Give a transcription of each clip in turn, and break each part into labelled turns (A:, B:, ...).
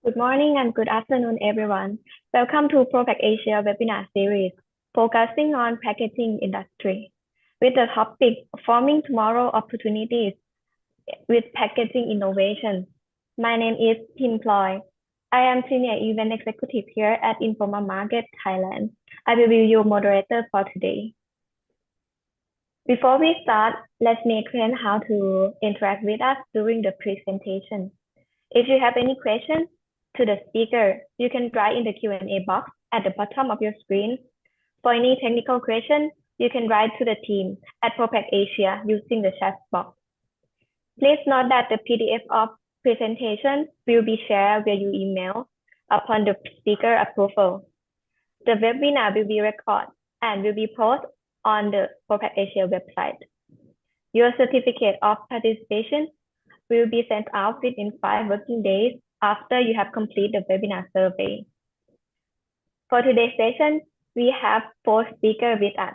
A: Good morning and good afternoon, everyone. Welcome to ProPack Asia webinar series, focusing on packaging industry, with the topic Forming Tomorrow Opportunities with Packaging Innovation. My name is Tim Ploy. I am Senior Event Executive here at Informa Market Thailand. I will be your moderator for today. Before we start, let me explain how to interact with us during the presentation. If you have any questions to the speaker, you can write in the Q&A box at the bottom of your screen. For any technical questions, you can write to the team at ProPack Asia using the chat box. Please note that the PDF of presentation will be shared via your email upon the speaker approval. The webinar will be recorded and will be posted on the ProPack Asia website. Your certificate of participation will be sent out within 5 working days after you have completed the webinar survey. For today's session, we have 4 speakers with us.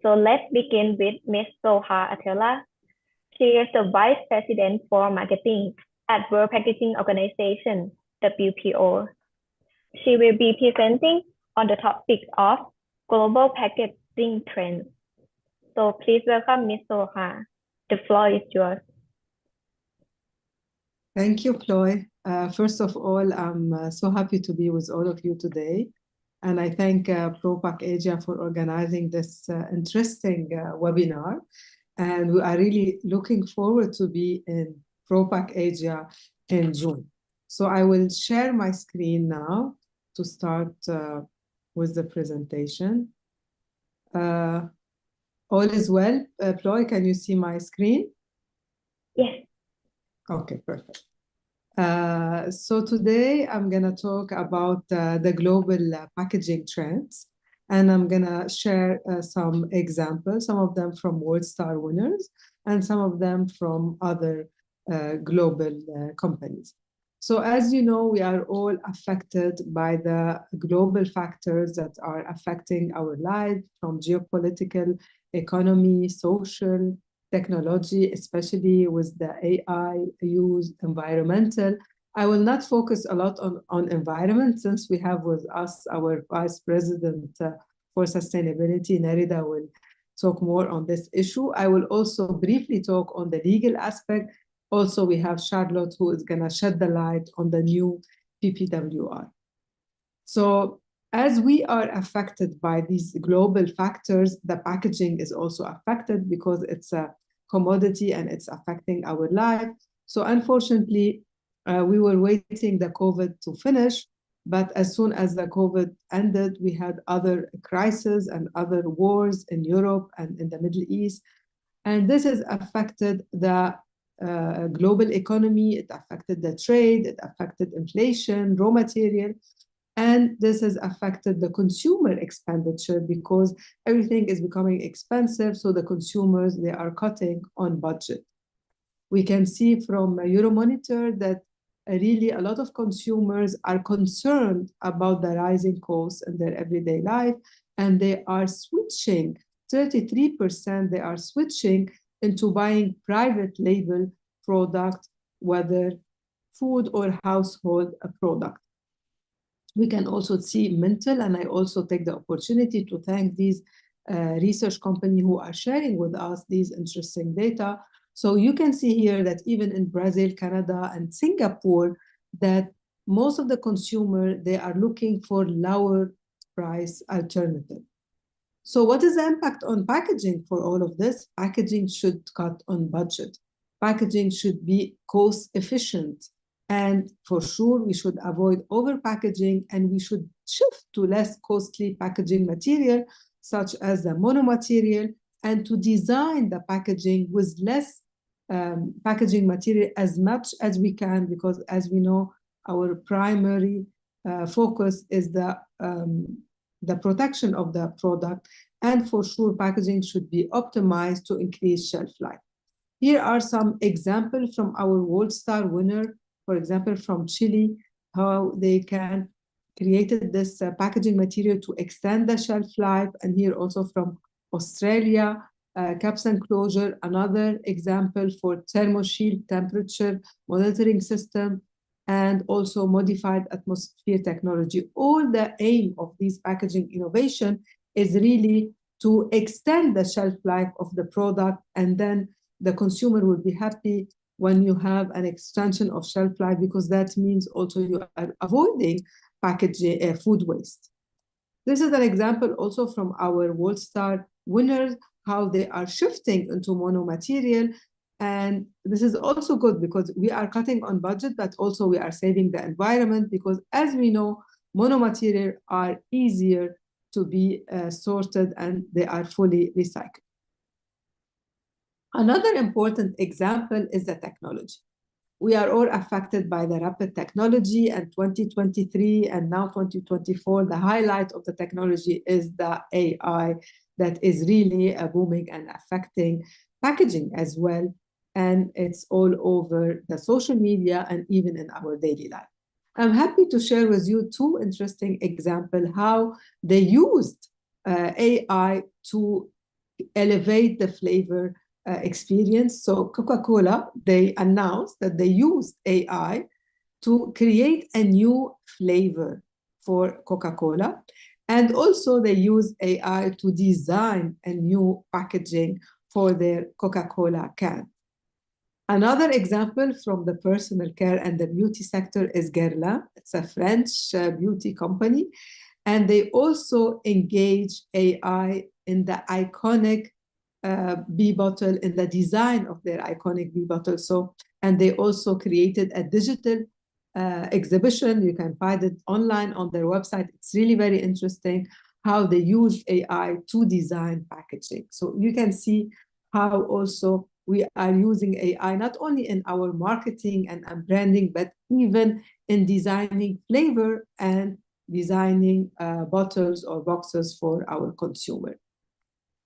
A: So let's begin with Ms. Soha Atela. She is the Vice President for Marketing at World Packaging Organization, WPO. She will be presenting on the topic of global packaging trends. So please welcome Ms. Soha. The floor is yours.
B: Thank you, Ploy. First of all, I'm so happy to be with all of you today. And I thank ProPack Asia for organizing this interesting webinar. And we are really looking forward to be in ProPack Asia in June. So I will share my screen now to start with the presentation. All is well. Ploy, can you see my screen?
A: Yes.
B: Okay, perfect. So today I'm going to talk about the global packaging trends, and I'm going to share some examples, some of them from WorldStar winners and some of them from other global companies. So as you know, we are all affected by the global factors that are affecting our lives, from geopolitical, economy, social, technology, especially with the AI use, environmental. I will not focus a lot on environment, since we have with us our Vice President for Sustainability. Nerida will talk more on this issue. I will also briefly talk on the legal aspect. Also, we have Charlotte, who is going to shed the light on the new PPWR. So as we are affected by these global factors, the packaging is also affected because it's a commodity and it's affecting our life. So unfortunately, we were waiting the COVID to finish, but as soon as the COVID ended, we had other crises and other wars in Europe and in the Middle East. And this has affected the global economy, it affected the trade, it affected inflation, raw material. And this has affected the consumer expenditure because everything is becoming expensive. So the consumers, they are cutting on budget. We can see from Euromonitor that really a lot of consumers are concerned about the rising costs in their everyday life. And they are switching, 33% they are switching into buying private label product, whether food or household product. We can also see mental, and I also take the opportunity to thank these research companies who are sharing with us these interesting data. So you can see here that even in Brazil, Canada, and Singapore, that most of the consumer, they are looking for lower price alternative. So what is the impact on packaging for all of this? Packaging should cut on budget. Packaging should be cost efficient. And for sure, we should avoid over-packaging, and we should shift to less costly packaging material, such as the monomaterial, and to design the packaging with less packaging material as much as we can, because as we know, our primary focus is the protection of the product. And for sure, packaging should be optimized to increase shelf life. Here are some examples from our WorldStar winner. For example, from Chile, how they can created this packaging material to extend the shelf life. And here also from Australia, caps and closure, another example for ThermoShield temperature monitoring system. and also modified atmosphere technology. All the aim of these packaging innovation is really to extend the shelf life of the product, and then the consumer will be happy when you have an extension of shelf life, because that means also you are avoiding packaging food waste. This is an example also from our WorldStar winners, how they are shifting into monomaterial. And this is also good because we are cutting on budget, but also we are saving the environment, because as we know, monomaterial are easier to be sorted and they are fully recycled. Another important example is the technology. We are all affected by the rapid technology, and 2023 and now 2024, the highlight of the technology is the AI that is really booming and affecting packaging as well. And it's all over the social media and even in our daily life. I'm happy to share with you two interesting examples how they used AI to elevate the flavor experience. So Coca-Cola, they announced that they used AI to create a new flavor for Coca-Cola. And also they used AI to design a new packaging for their Coca-Cola can. Another example from the personal care and the beauty sector is Guerlain. It's a French beauty company. And they also engage AI in the iconic bee bottle, in the design of their iconic bee bottle. So, and they also created a digital exhibition. You can find it online on their website. It's really very interesting how they use AI to design packaging. So you can see how also we are using AI not only in our marketing and branding, but even in designing flavor and designing bottles or boxes for our consumer.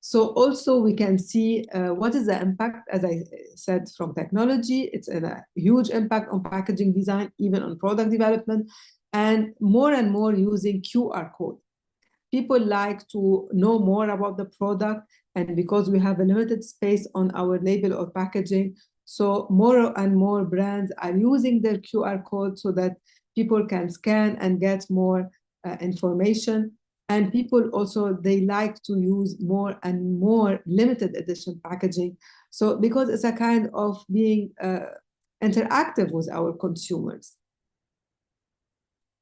B: So also we can see what is the impact, as I said, from technology. It's a huge impact on packaging design, even on product development, and more using QR code. People like to know more about the product, and because we have a limited space on our label or packaging, so more and more brands are using their QR code so that people can scan and get more information. And people also, they like to use more and more limited edition packaging. So because it's a kind of being interactive with our consumers.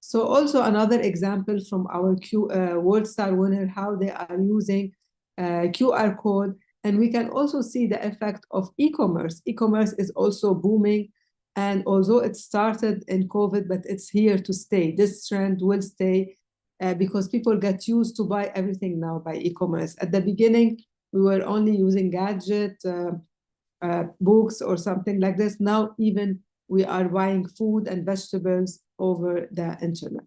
B: So also another example from our WorldStar winner, how they are using QR code. And we can also see the effect of e-commerce. E-commerce is also booming. And although it started in COVID, but it's here to stay. This trend will stay because people get used to buy everything now by e-commerce. At the beginning, we were only using gadgets, books or something like this. Now even we are buying food and vegetables over the internet.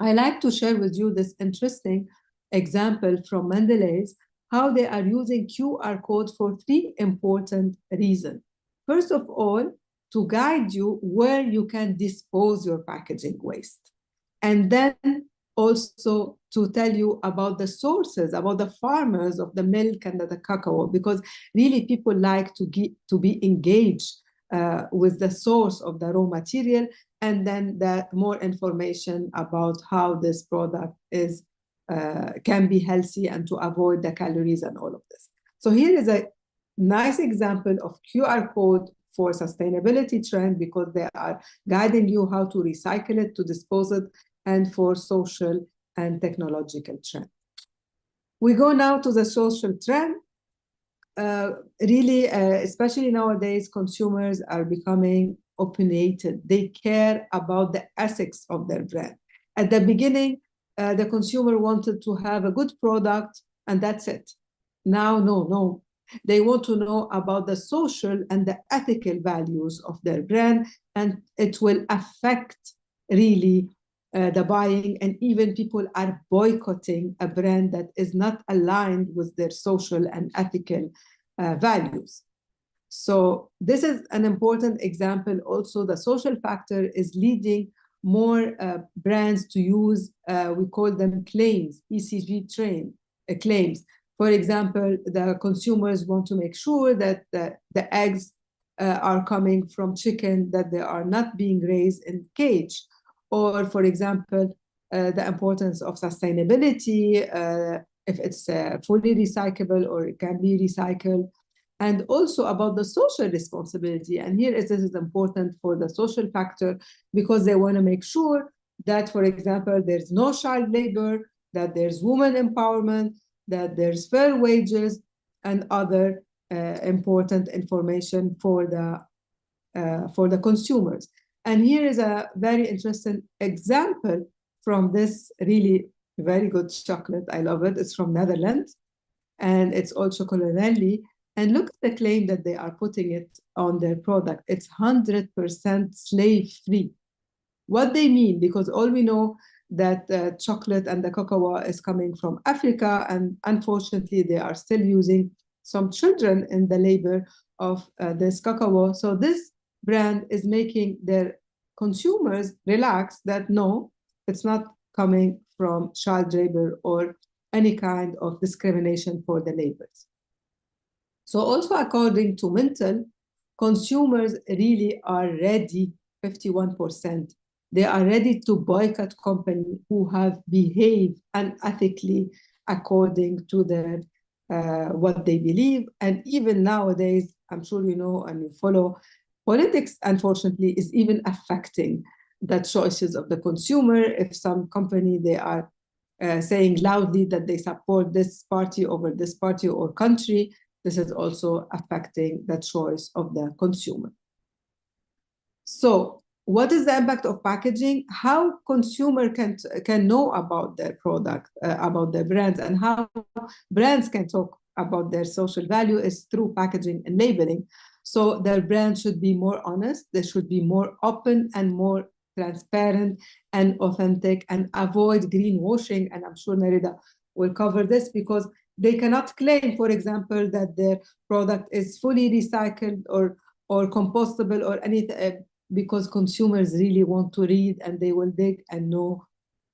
B: I like to share with you this interesting example from Mondelez, how they are using QR code for three important reasons. First of all, to guide you where you can dispose your packaging waste. And then also to tell you about the sources, about the farmers of the milk and the cacao, because really people like to be engaged with the source of the raw material, and then the more information about how this product is can be healthy and to avoid the calories and all of this. So here is a nice example of QR code for sustainability trend, because they are guiding you how to recycle it, to dispose it, and for social and technological trend. We go now to the social trend. Really, especially nowadays, consumers are becoming opinionated. They care about the ethics of their brand. At the beginning, the consumer wanted to have a good product and that's it. Now, no. They want to know about the social and the ethical values of their brand, and it will affect really the buying, and even people are boycotting a brand that is not aligned with their social and ethical values. So this is an important example. Also, the social factor is leading more brands to use, we call them claims, ESG claims. For example, the consumers want to make sure that the eggs are coming from chicken, that they are not being raised in cage. Or, for example, the importance of sustainability, if it's fully recyclable or it can be recycled, and also about the social responsibility. And here this is important for the social factor, because they want to make sure that, for example, there's no child labor, that there's women empowerment, that there's fair wages, and other important information for the consumers. And here is a very interesting example from this really very good chocolate. I love it. It's from Netherlands, and it's also Chocolately. And look at the claim that they are putting it on their product. It's 100% slave-free. What they mean, because all we know that chocolate and the cocoa is coming from Africa, and unfortunately they are still using some children in the labor of this cocoa. So this brand is making their consumers relax that no, it's not coming from child labor or any kind of discrimination for the labors. So also according to Mintel, consumers really are ready, 51%. They are ready to boycott companies who have behaved unethically according to their what they believe. And even nowadays, I'm sure you know and you follow, politics, unfortunately, is even affecting the choices of the consumer. If some company, they are saying loudly that they support this party over this party or country, this is also affecting the choice of the consumer. So what is the impact of packaging? How consumer can know about their product, about their brands, and how brands can talk about their social value is through packaging and labeling. So their brand should be more honest, they should be more open and more transparent and authentic, and avoid greenwashing. And I'm sure Nerida will cover this, because they cannot claim, for example, that their product is fully recycled or compostable or anything, because consumers really want to read and they will dig and know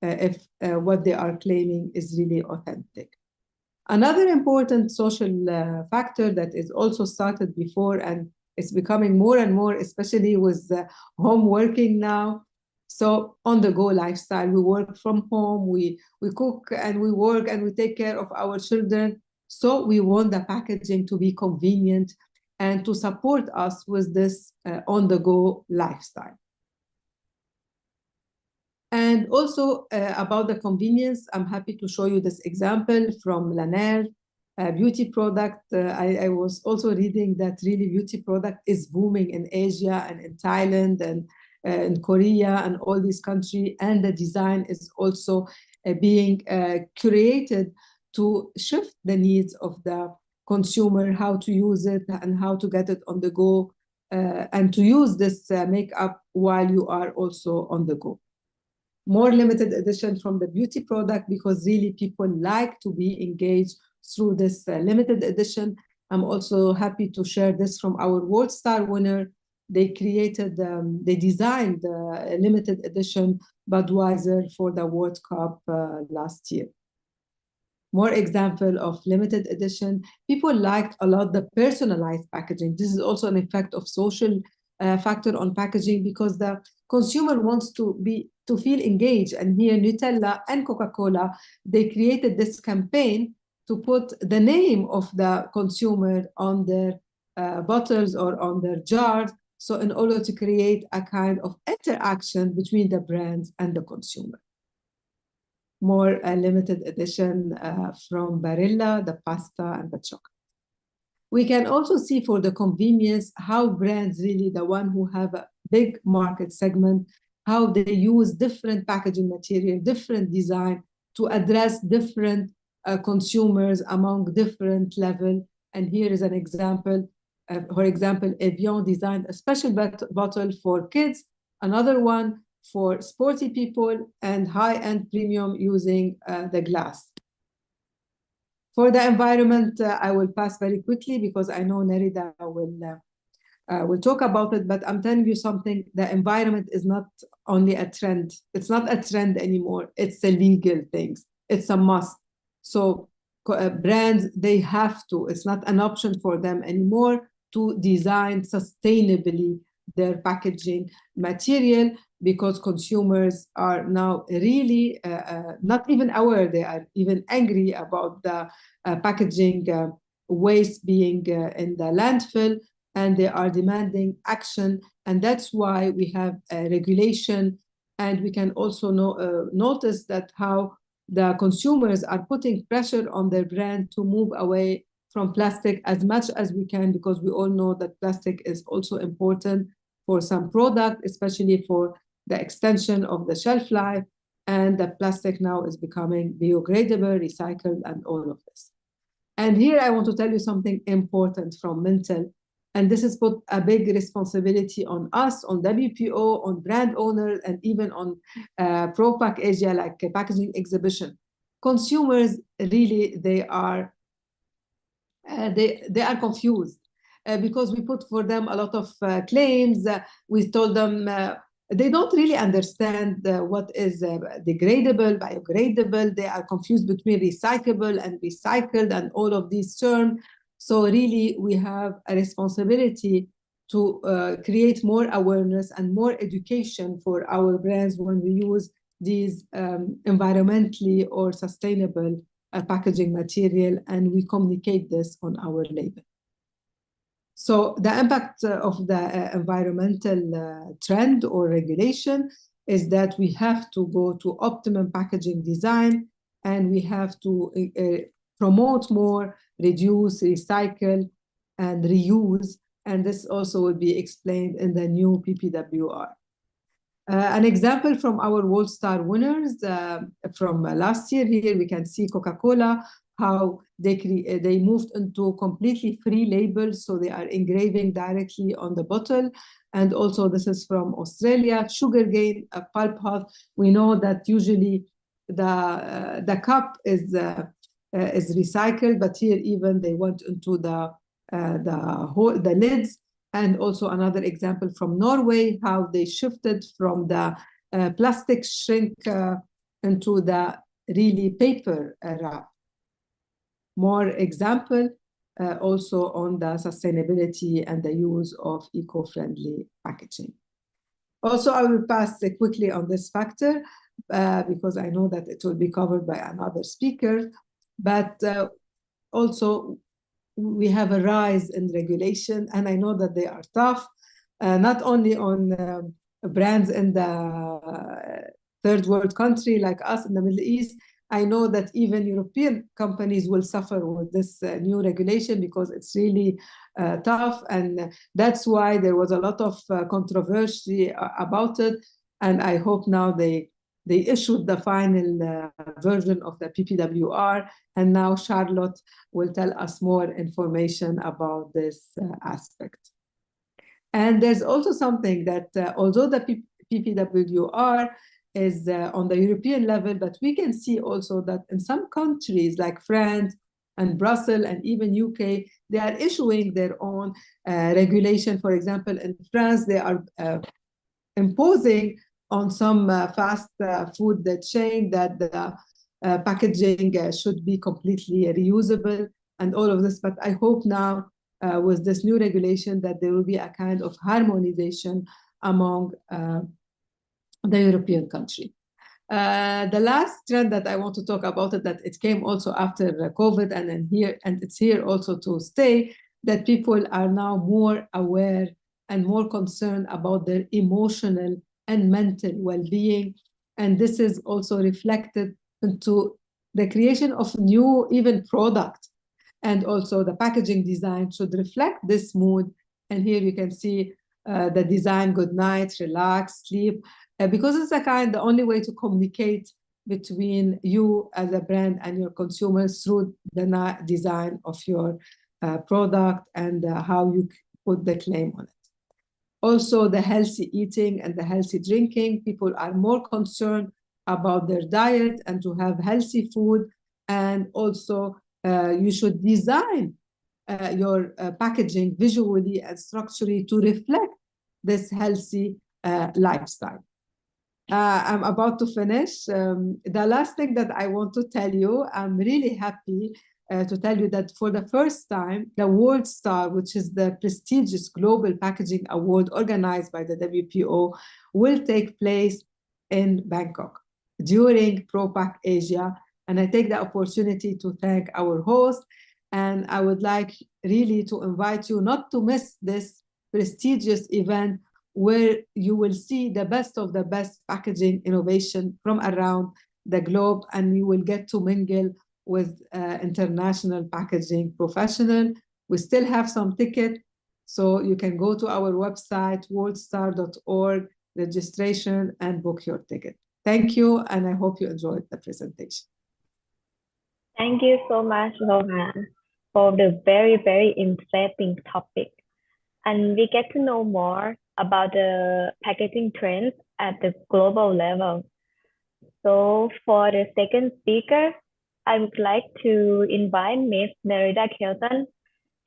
B: if what they are claiming is really authentic. Another important social factor that is also started before and it's becoming more and more, especially with home working now. So on-the-go lifestyle, we work from home, we cook and we work and we take care of our children. So we want the packaging to be convenient and to support us with this on-the-go lifestyle. And also about the convenience, I'm happy to show you this example from Laner, beauty product. I was also reading that really beauty product is booming in Asia and in Thailand and in Korea and all these countries. And the design is also being curated to shift the needs of the consumer, how to use it and how to get it on the go, and to use this makeup while you are also on the go. More limited edition from the beauty product, because really people like to be engaged through this limited edition. I'm also happy to share this from our World Star winner. They created, they designed the limited edition Budweiser for the World Cup last year. More example of limited edition. People liked a lot the personalized packaging. This is also an effect of social factor on packaging, because the consumer wants to feel engaged. And here Nutella and Coca-Cola, they created this campaign to put the name of the consumer on their bottles or on their jars. So in order to create a kind of interaction between the brands and the consumer. More limited edition from Barilla, the pasta and the chocolate. We can also see for the convenience how brands really, the one who have a big market segment, how they use different packaging material, different design to address different consumers among different level. And here is an example. For example, Evian designed a special bottle for kids, another one for sporty people, and high-end premium using the glass. For the environment, I will pass very quickly because I know Nerida will talk about it, but I'm telling you something, the environment is not only a trend. It's not a trend anymore. It's a legal thing. It's a must. So brands, they have to, it's not an option for them anymore. to design sustainably their packaging material, because consumers are now really not even aware, they are even angry about the packaging waste being in the landfill, and they are demanding action. And that's why we have a regulation. And we can also notice that how the consumers are putting pressure on their brand to move away from plastic as much as we can, because we all know that plastic is also important for some product, especially for the extension of the shelf life. And the plastic now is becoming biodegradable, recycled, and all of this. And here I want to tell you something important from Mintel. And this has put a big responsibility on us, on WPO, on brand owners, and even on ProPack Asia, like a packaging exhibition. Consumers really, they are confused because we put for them a lot of claims. We told them they don't really understand what is degradable, biodegradable. They are confused between recyclable and recycled and all of these terms. So really, we have a responsibility to create more awareness and more education for our brands when we use these environmentally or sustainable packaging material, and we communicate this on our label. So the impact of the environmental trend or regulation is that we have to go to optimum packaging design, and we have to promote more, reduce, recycle, and reuse. And this also will be explained in the new PPWR. An example from our World Star winners from last year, here we can see Coca-Cola, how they moved into completely free labels, so they are engraving directly on the bottle. And also this is from Australia, Sugarcane, Pulp Hut. We know that usually the cup is recycled, but here even they went into the lids. And also another example from Norway, how they shifted from the plastic shrink into the really paper wrap. More example also on the sustainability and the use of eco-friendly packaging. Also, I will pass quickly on this factor because I know that it will be covered by another speaker. But also, we have a rise in regulation, and I know that they are tough, not only on brands in the third world country like us in the Middle East. I know that even European companies will suffer with this new regulation because it's really tough, and that's why there was a lot of controversy about it. And I hope now they issued the final version of the PPWR, and now Charlotte will tell us more information about this aspect. And there's also something that although the PPWR is on the European level, but we can see also that in some countries like France and Brussels and even UK, they are issuing their own regulation. For example, in France, they are imposing on some fast food chain that the packaging should be completely reusable and all of this. But I hope now with this new regulation that there will be a kind of harmonization among the European country. The last trend that I want to talk about is that it came also after COVID, and it's here also to stay, that people are now more aware and more concerned about their emotional and mental well-being. And this is also reflected into the creation of new even product. And also the packaging design should reflect this mood. And here you can see the design, good night, relax, sleep, because it's the only way to communicate between you as a brand and your consumers through the design of your product and how you put the claim on it. Also, the healthy eating and the healthy drinking. People are more concerned about their diet and to have healthy food. And also, you should design your packaging visually and structurally to reflect this healthy lifestyle. I'm about to finish. The last thing that I want to tell you, I'm really happy to tell you that for the first time, the World Star, which is the prestigious global packaging award organized by the WPO, will take place in Bangkok during ProPack Asia. And I take the opportunity to thank our host. And I would like really to invite you not to miss this prestigious event where you will see the best of the best packaging innovation from around the globe, and you will get to mingle with international packaging professional. We still have some tickets, so you can go to our website, worldstar.org, registration, and book your ticket. Thank you, and I hope you enjoyed the presentation.
A: Thank you so much, Rohan, for the very, very interesting topic. And we get to know more about the packaging trends at the global level. So for the second speaker, I would like to invite Ms. Nerida Kelton.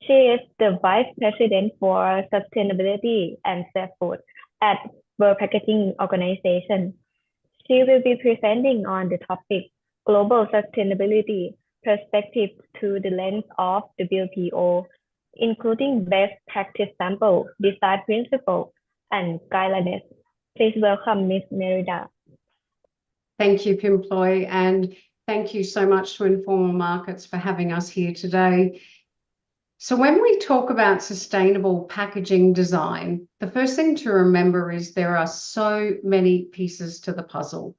A: She is the Vice President for Sustainability and Safe Food at World Packaging Organization. She will be presenting on the topic Global Sustainability Perspective through the lens of WPO, including best practice sample, design principle, and guidelines. Please welcome Ms. Nerida.
C: Thank you, Pimploy, and thank you so much to Informal Markets for having us here today. So when we talk about sustainable packaging design, the first thing to remember is there are so many pieces to the puzzle.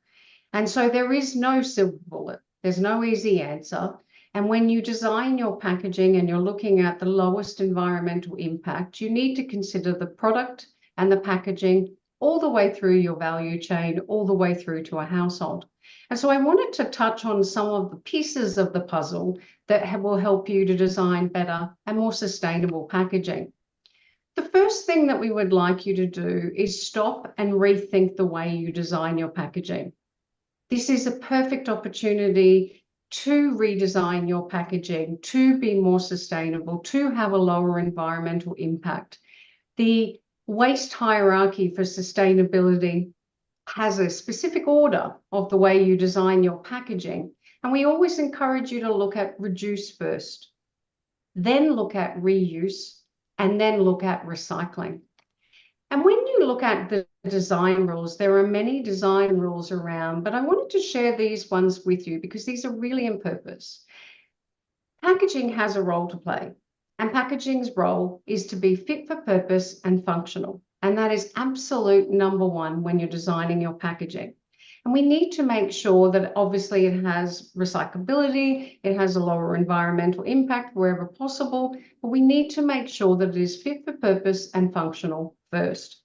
C: And so there is no silver bullet. There's no easy answer. And when you design your packaging and you're looking at the lowest environmental impact, you need to consider the product and the packaging all the way through your value chain, all the way through to a household. And so I wanted to touch on some of the pieces of the puzzle that will help you to design better and more sustainable packaging. The first thing that we would like you to do is stop and rethink the way you design your packaging. This is a perfect opportunity to redesign your packaging, to be more sustainable, to have a lower environmental impact. The waste hierarchy for sustainability has a specific order of the way you design your packaging. And we always encourage you to look at reduce first, then look at reuse, and then look at recycling. And when you look at the design rules, there are many design rules around, but I wanted to share these ones with you because these are really in purpose. Packaging has a role to play. And packaging's role is to be fit for purpose and functional. And that is absolute number one when you're designing your packaging. And we need to make sure that obviously it has recyclability, it has a lower environmental impact wherever possible, but we need to make sure that it is fit for purpose and functional first.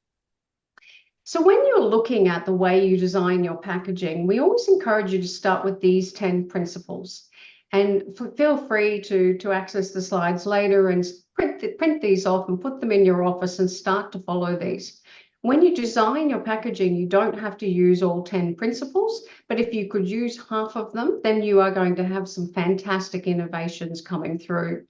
C: So when you're looking at the way you design your packaging, we always encourage you to start with these 10 principles. And feel free to access the slides later and print these off and put them in your office and start to follow these. When you design your packaging, you don't have to use all 10 principles, but if you could use half of them, then you are going to have some fantastic innovations coming through.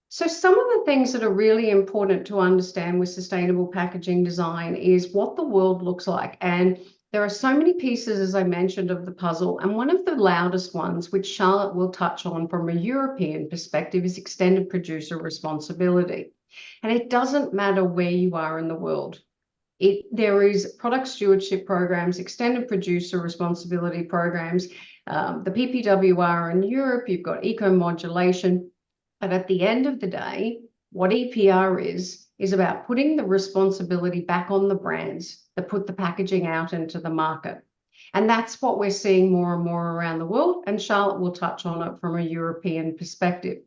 C: So some of the things that are really important to understand with sustainable packaging design is what the world looks like. And there are so many pieces, as I mentioned, of the puzzle, and one of the loudest ones, which Charlotte will touch on from a European perspective, is extended producer responsibility. And it doesn't matter where you are in the world. There is product stewardship programs, extended producer responsibility programs, the PPWR in Europe, you've got eco-modulation, but at the end of the day, what EPR is about putting the responsibility back on the brands that put the packaging out into the market. And that's what we're seeing more and more around the world, and Charlotte will touch on it from a European perspective.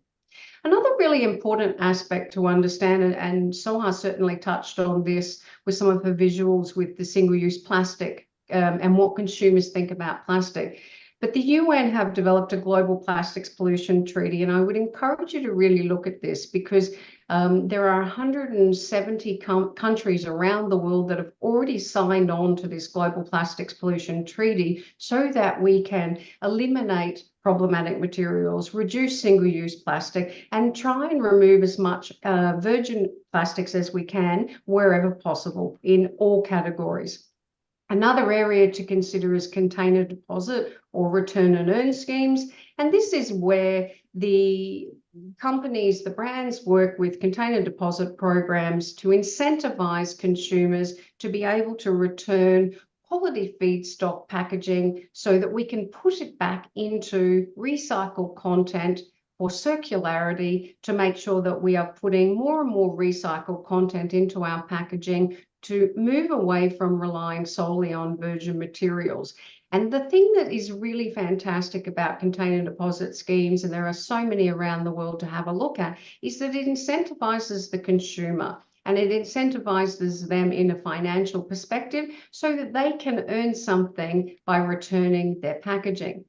C: Another really important aspect to understand, and Soha certainly touched on this with some of her visuals with the single-use plastic and what consumers think about plastic. But the UN have developed a global plastics pollution treaty, and I would encourage you to really look at this because there are 170 countries around the world that have already signed on to this global plastics pollution treaty so that we can eliminate problematic materials, reduce single-use plastic, and try and remove as much virgin plastics as we can wherever possible in all categories. Another area to consider is container deposit or return and earn schemes. And this is where the companies, the brands work with container deposit programs to incentivize consumers to be able to return quality feedstock packaging so that we can put it back into recycled content or circularity to make sure that we are putting more and more recycled content into our packaging to move away from relying solely on virgin materials. And the thing that is really fantastic about container deposit schemes, and there are so many around the world to have a look at, is that it incentivizes the consumer and it incentivizes them in a financial perspective so that they can earn something by returning their packaging.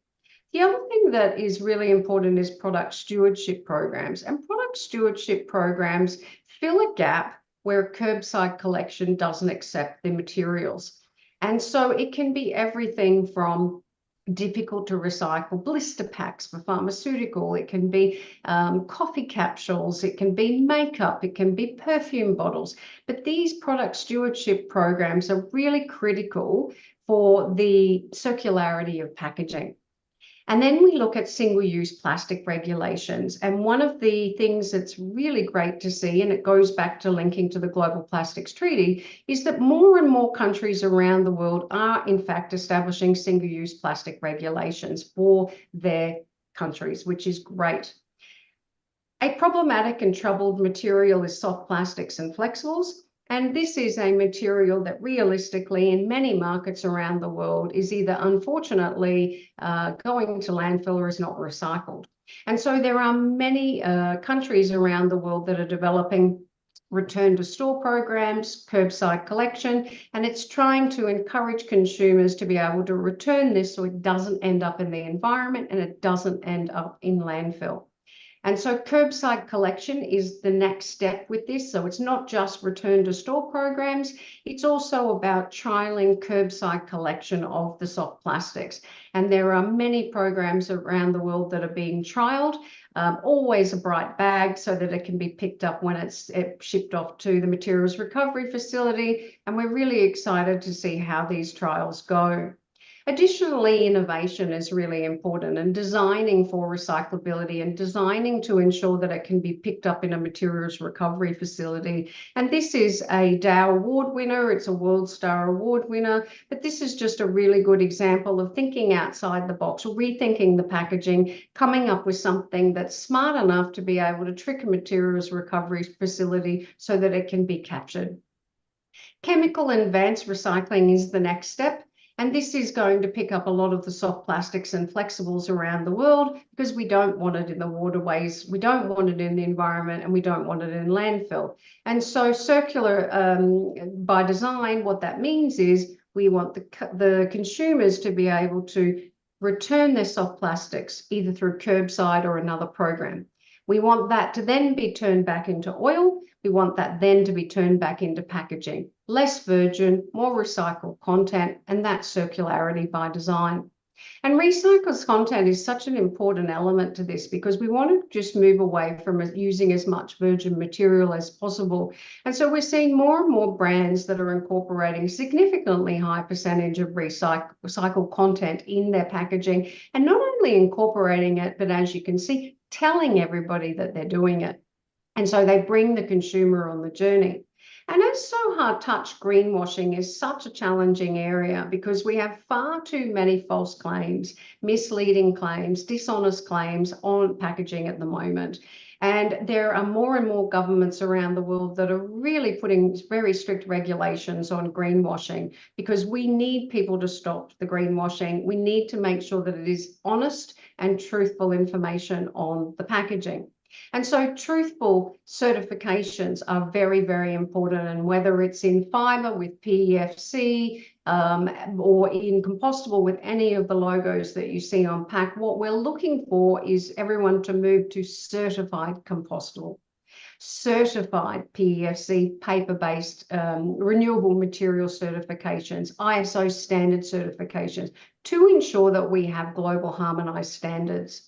C: The other thing that is really important is product stewardship programs, and product stewardship programs fill a gap where curbside collection doesn't accept the materials. And so it can be everything from difficult to recycle blister packs for pharmaceutical, it can be coffee capsules, it can be makeup, it can be perfume bottles. But these product stewardship programs are really critical for the circularity of packaging. And then we look at single-use plastic regulations. And one of the things that's really great to see, and it goes back to linking to the Global Plastics Treaty, is that more and more countries around the world are in fact establishing single-use plastic regulations for their countries, which is great. A problematic and troubled material is soft plastics and flexibles. And this is a material that realistically in many markets around the world is either unfortunately going to landfill or is not recycled. And so there are many countries around the world that are developing return to store programs, curbside collection, and it's trying to encourage consumers to be able to return this so it doesn't end up in the environment and it doesn't end up in landfill. And so curbside collection is the next step with this. So it's not just return to store programs, it's also about trialing curbside collection of the soft plastics. And there are many programs around the world that are being trialed, always a bright bag so that it can be picked up when it's shipped off to the materials recovery facility. And we're really excited to see how these trials go. Additionally, innovation is really important, and designing for recyclability and designing to ensure that it can be picked up in a materials recovery facility. And this is a Dow Award winner, it's a World Star Award winner, but this is just a really good example of thinking outside the box, rethinking the packaging, coming up with something that's smart enough to be able to trick a materials recovery facility so that it can be captured. Chemical and advanced recycling is the next step. And this is going to pick up a lot of the soft plastics and flexibles around the world because we don't want it in the waterways, we don't want it in the environment, and we don't want it in landfill. And so circular by design, what that means is we want the consumers to be able to return their soft plastics either through curbside or another program. We want that to then be turned back into oil. We want that then to be turned back into packaging. Less virgin, more recycled content, and that's circularity by design. And recycled content is such an important element to this because we want to just move away from using as much virgin material as possible. And so we're seeing more and more brands that are incorporating significantly high percentage of recycled content in their packaging, and not only incorporating it, but as you can see, telling everybody that they're doing it. And so they bring the consumer on the journey. And as Sohar touched, greenwashing is such a challenging area because we have far too many false claims, misleading claims, dishonest claims on packaging at the moment. And there are more and more governments around the world that are really putting very strict regulations on greenwashing because we need people to stop the greenwashing. We need to make sure that it is honest and truthful information on the packaging. And so truthful certifications are very, very important. And whether it's in fiber with PEFC or in compostable with any of the logos that you see on pack, what we're looking for is everyone to move to certified compostable, certified PEFC, paper-based renewable material certifications, ISO standard certifications to ensure that we have global harmonized standards.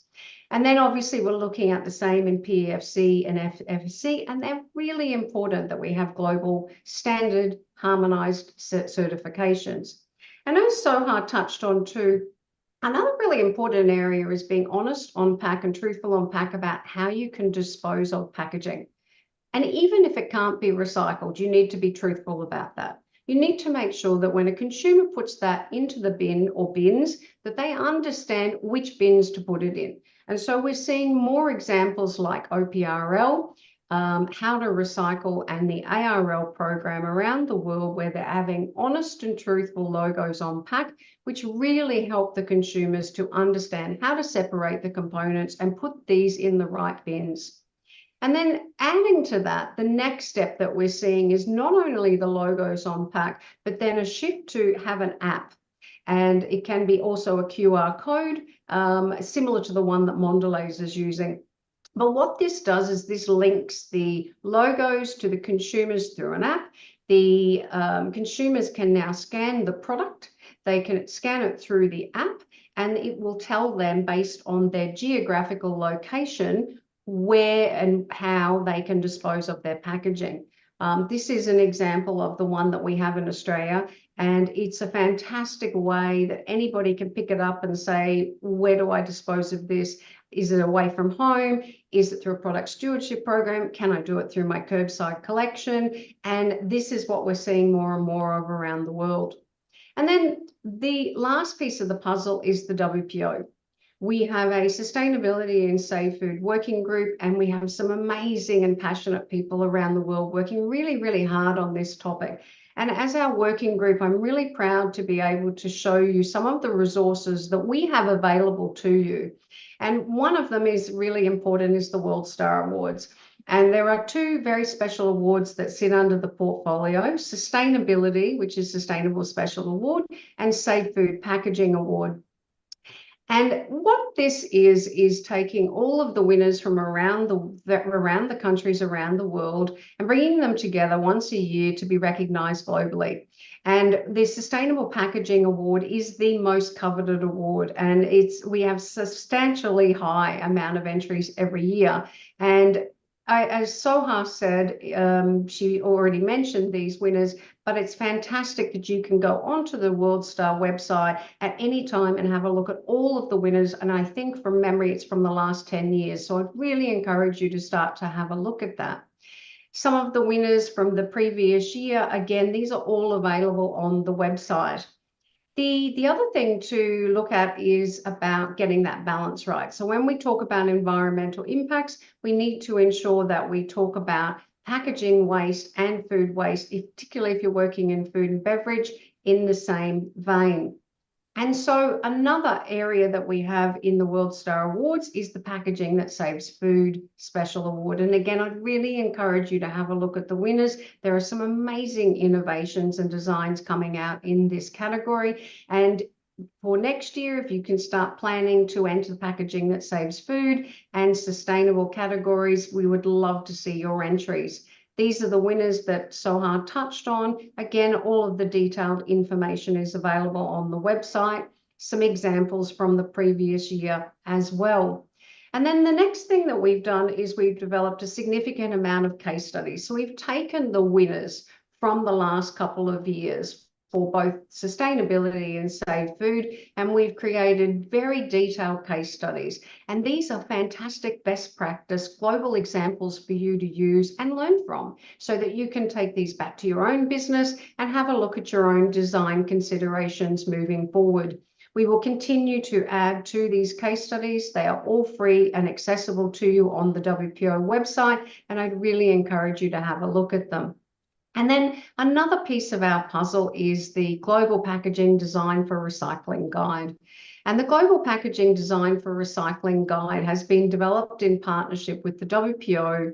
C: And then obviously we're looking at the same in PEFC and FSC, and they're really important that we have global standard harmonized certifications. And as Soha touched on too, another really important area is being honest on pack and truthful on pack about how you can dispose of packaging. And even if it can't be recycled, you need to be truthful about that. You need to make sure that when a consumer puts that into the bin or bins, that they understand which bins to put it in. And so we're seeing more examples like OPRL, How to Recycle, and the ARL program around the world where they're having honest and truthful logos on pack, which really help the consumers to understand how to separate the components and put these in the right bins. And then adding to that, the next step that we're seeing is not only the logos on pack, but then a shift to have an app. And it can be also a QR code, similar to the one that Mondelez is using. But what this does is this links the logos to the consumers through an app. The consumers can now scan the product. They can scan it through the app, and it will tell them based on their geographical location where and how they can dispose of their packaging. This is an example of the one that we have in Australia, and it's a fantastic way that anybody can pick it up and say, where do I dispose of this? Is it away from home? Is it through a product stewardship program? Can I do it through my curbside collection? And this is what we're seeing more and more of around the world. And then the last piece of the puzzle is the WPO. We have a sustainability and safe food working group, and we have some amazing and passionate people around the world working really, really hard on this topic. And as our working group, I'm really proud to be able to show you some of the resources that we have available to you. And one of them is really important, is the World Star Awards. And there are two very special awards that sit under the portfolio: Sustainability, which is Sustainable Special Award, and Safe Food Packaging Award. And what this is taking all of the winners from around the countries around the world and bringing them together once a year to be recognised globally. And the Sustainable Packaging Award is the most coveted award, and we have substantially high amount of entries every year. And as Soha said, she already mentioned these winners, but it's fantastic that you can go onto the World Star website at any time and have a look at all of the winners. And I think from memory, it's from the last 10 years. So I'd really encourage you to start to have a look at that. Some of the winners from the previous year, again, these are all available on the website. The other thing to look at is about getting that balance right. So when we talk about environmental impacts, we need to ensure that we talk about packaging waste and food waste, particularly if you're working in food and beverage, in the same vein. And so another area that we have in the World Star Awards is the Packaging That Saves Food Special Award. And again, I'd really encourage you to have a look at the winners. There are some amazing innovations and designs coming out in this category. And for next year, if you can start planning to enter the Packaging That Saves Food and sustainable categories, we would love to see your entries. These are the winners that Soha touched on. Again, all of the detailed information is available on the website. Some examples from the previous year as well. And then the next thing that we've done is we've developed a significant amount of case studies. So we've taken the winners from the last couple of years for both sustainability and safe food, and we've created very detailed case studies. And these are fantastic best practice global examples for you to use and learn from, so that you can take these back to your own business and have a look at your own design considerations moving forward. We will continue to add to these case studies. They are all free and accessible to you on the WPO website, and I'd really encourage you to have a look at them. And then another piece of our puzzle is the Global Packaging Design for Recycling Guide. And the Global Packaging Design for Recycling Guide has been developed in partnership with the WPO,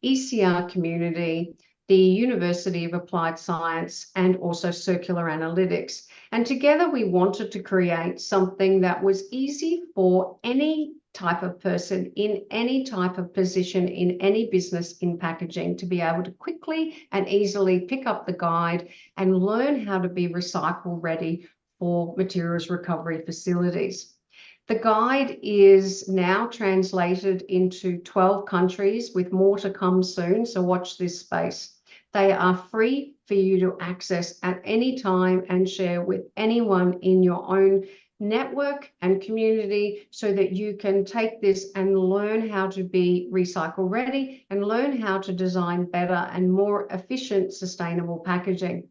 C: ECR Community, the University of Applied Science, and also Circular Analytics. And together we wanted to create something that was easy for any type of person in any type of position in any business in packaging to be able to quickly and easily pick up the guide and learn how to be recycle ready for materials recovery facilities. The guide is now translated into 12 countries with more to come soon, so watch this space. They are free for you to access at any time and share with anyone in your own network and community so that you can take this and learn how to be recycle ready and learn how to design better and more efficient sustainable packaging.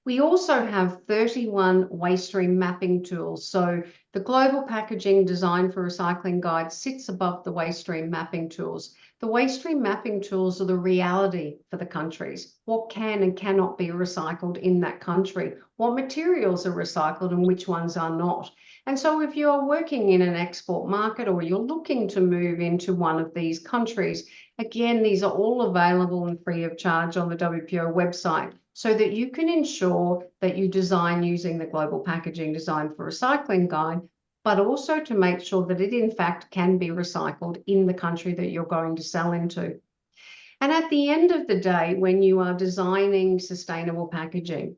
C: We also have 31 waste stream mapping tools. So the Global Packaging Design for Recycling Guide sits above the waste stream mapping tools. The waste stream mapping tools are the reality for the countries. What can and cannot be recycled in that country? What materials are recycled and which ones are not? And so if you're working in an export market or you're looking to move into one of these countries, again, these are all available and free of charge on the WPO website, so that you can ensure that you design using the Global Packaging Design for Recycling Guide, but also to make sure that it in fact can be recycled in the country that you're going to sell into. And at the end of the day, when you are designing sustainable packaging,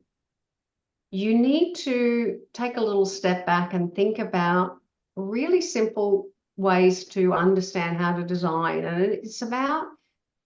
C: you need to take a little step back and think about really simple ways to understand how to design. And it's about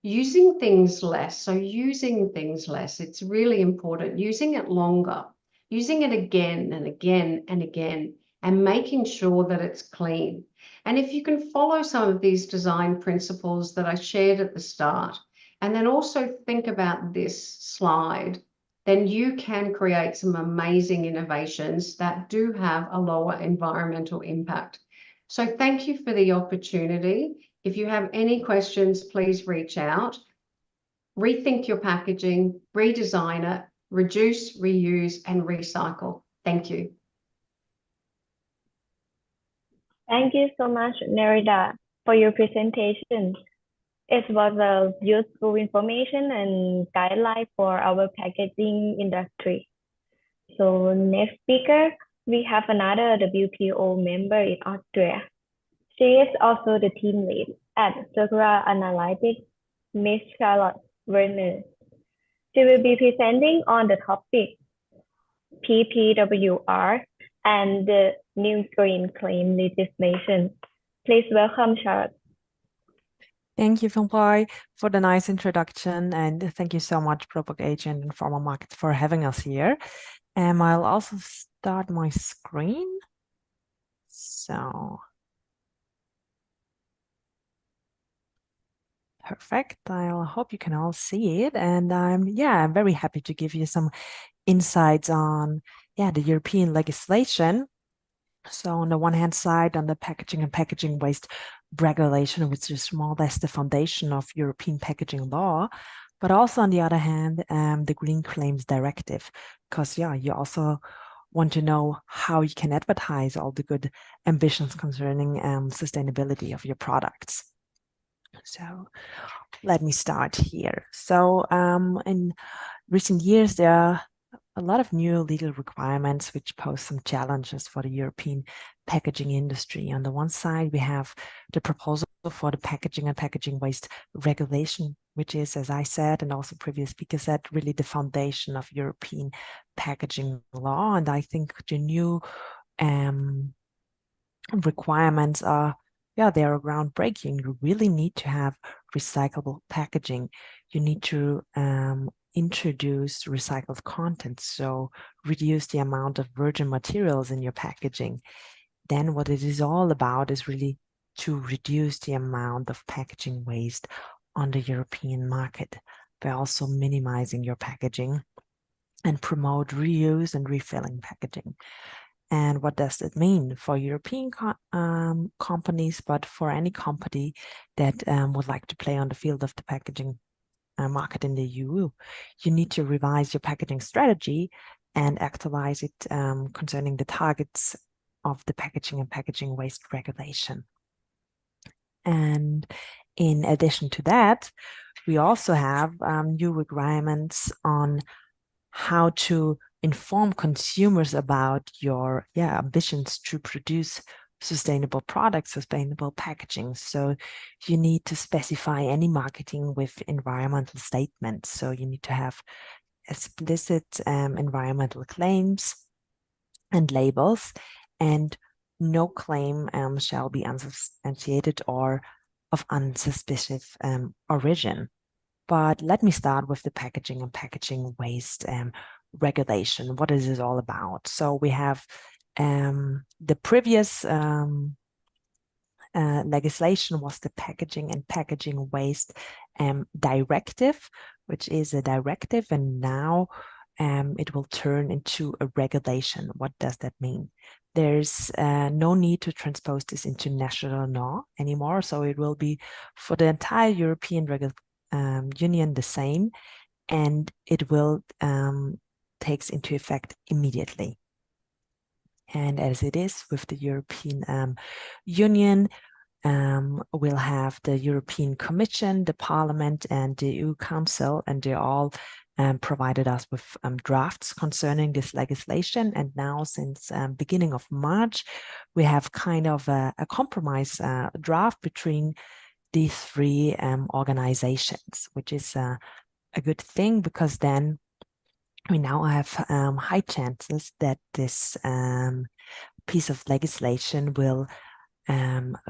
C: using things less. So using things less, it's really important. Using it longer, using it again and again and again, and making sure that it's clean. And if you can follow some of these design principles that I shared at the start, and then also think about this slide, then you can create some amazing innovations that do have a lower environmental impact. So thank you for the opportunity. If you have any questions, please reach out. Rethink your packaging, redesign it, reduce, reuse, and recycle. Thank you.
A: Thank you so much, Nerida, for your presentation. It was a useful information and guideline for our packaging industry. So next speaker, we have another WPO member in Austria. She is also the team lead at Circular Analytics, Ms. Charlotte Werner. She will be presenting on the topic PPWR and the new green claim legislation. Please welcome Charlotte.
D: Thank you, Pimploi, for the nice introduction, and thank you so much, Propagation and Informal Markets, for having us here. I'll also start my screen. So, perfect. I hope you can all see it, and I'm very happy to give you some insights on the European legislation. So on the one hand side, on the packaging and packaging waste regulation, which is more or less the foundation of European packaging law, but also on the other hand, the Green Claims Directive, because you also want to know how you can advertise all the good ambitions concerning sustainability of your products. So let me start here. So in recent years, there are a lot of new legal requirements which pose some challenges for the European packaging industry. On the one side, we have the proposal for the packaging and packaging waste regulation, which is, as I said, and also previous speaker said, really the foundation of European packaging law. And I think the new requirements are, they are groundbreaking. You really need to have recyclable packaging. You need to introduce recycled content, so reduce the amount of virgin materials in your packaging. Then what it is all about is really to reduce the amount of packaging waste on the European market by also minimizing your packaging and promote reuse and refilling packaging. And what does that mean for European companies, but for any company that would like to play on the field of the packaging market in the EU? You need to revise your packaging strategy and actualize it concerning the targets of the packaging and packaging waste regulation. And in addition to that, we also have new requirements on how to inform consumers about your ambitions to produce sustainable products, sustainable packaging. So you need to specify any marketing with environmental statements. So you need to have explicit environmental claims and labels, and no claim shall be unsubstantiated or of unsuspicious origin. But let me start with the packaging and packaging waste regulation. What is it all about? So we have the previous legislation was the Packaging and Packaging Waste Directive, which is a directive, and now it will turn into a regulation. What does that mean? There's no need to transpose this into national law anymore, so it will be for the entire European Union the same, and it will takes into effect immediately. And as it is with the European Union, we'll have the European Commission, the Parliament, and the EU Council, and they all provided us with drafts concerning this legislation. And now, since beginning of March, we have kind of a compromise draft between these three organizations, which is a good thing, because then we now have high chances that this piece of legislation will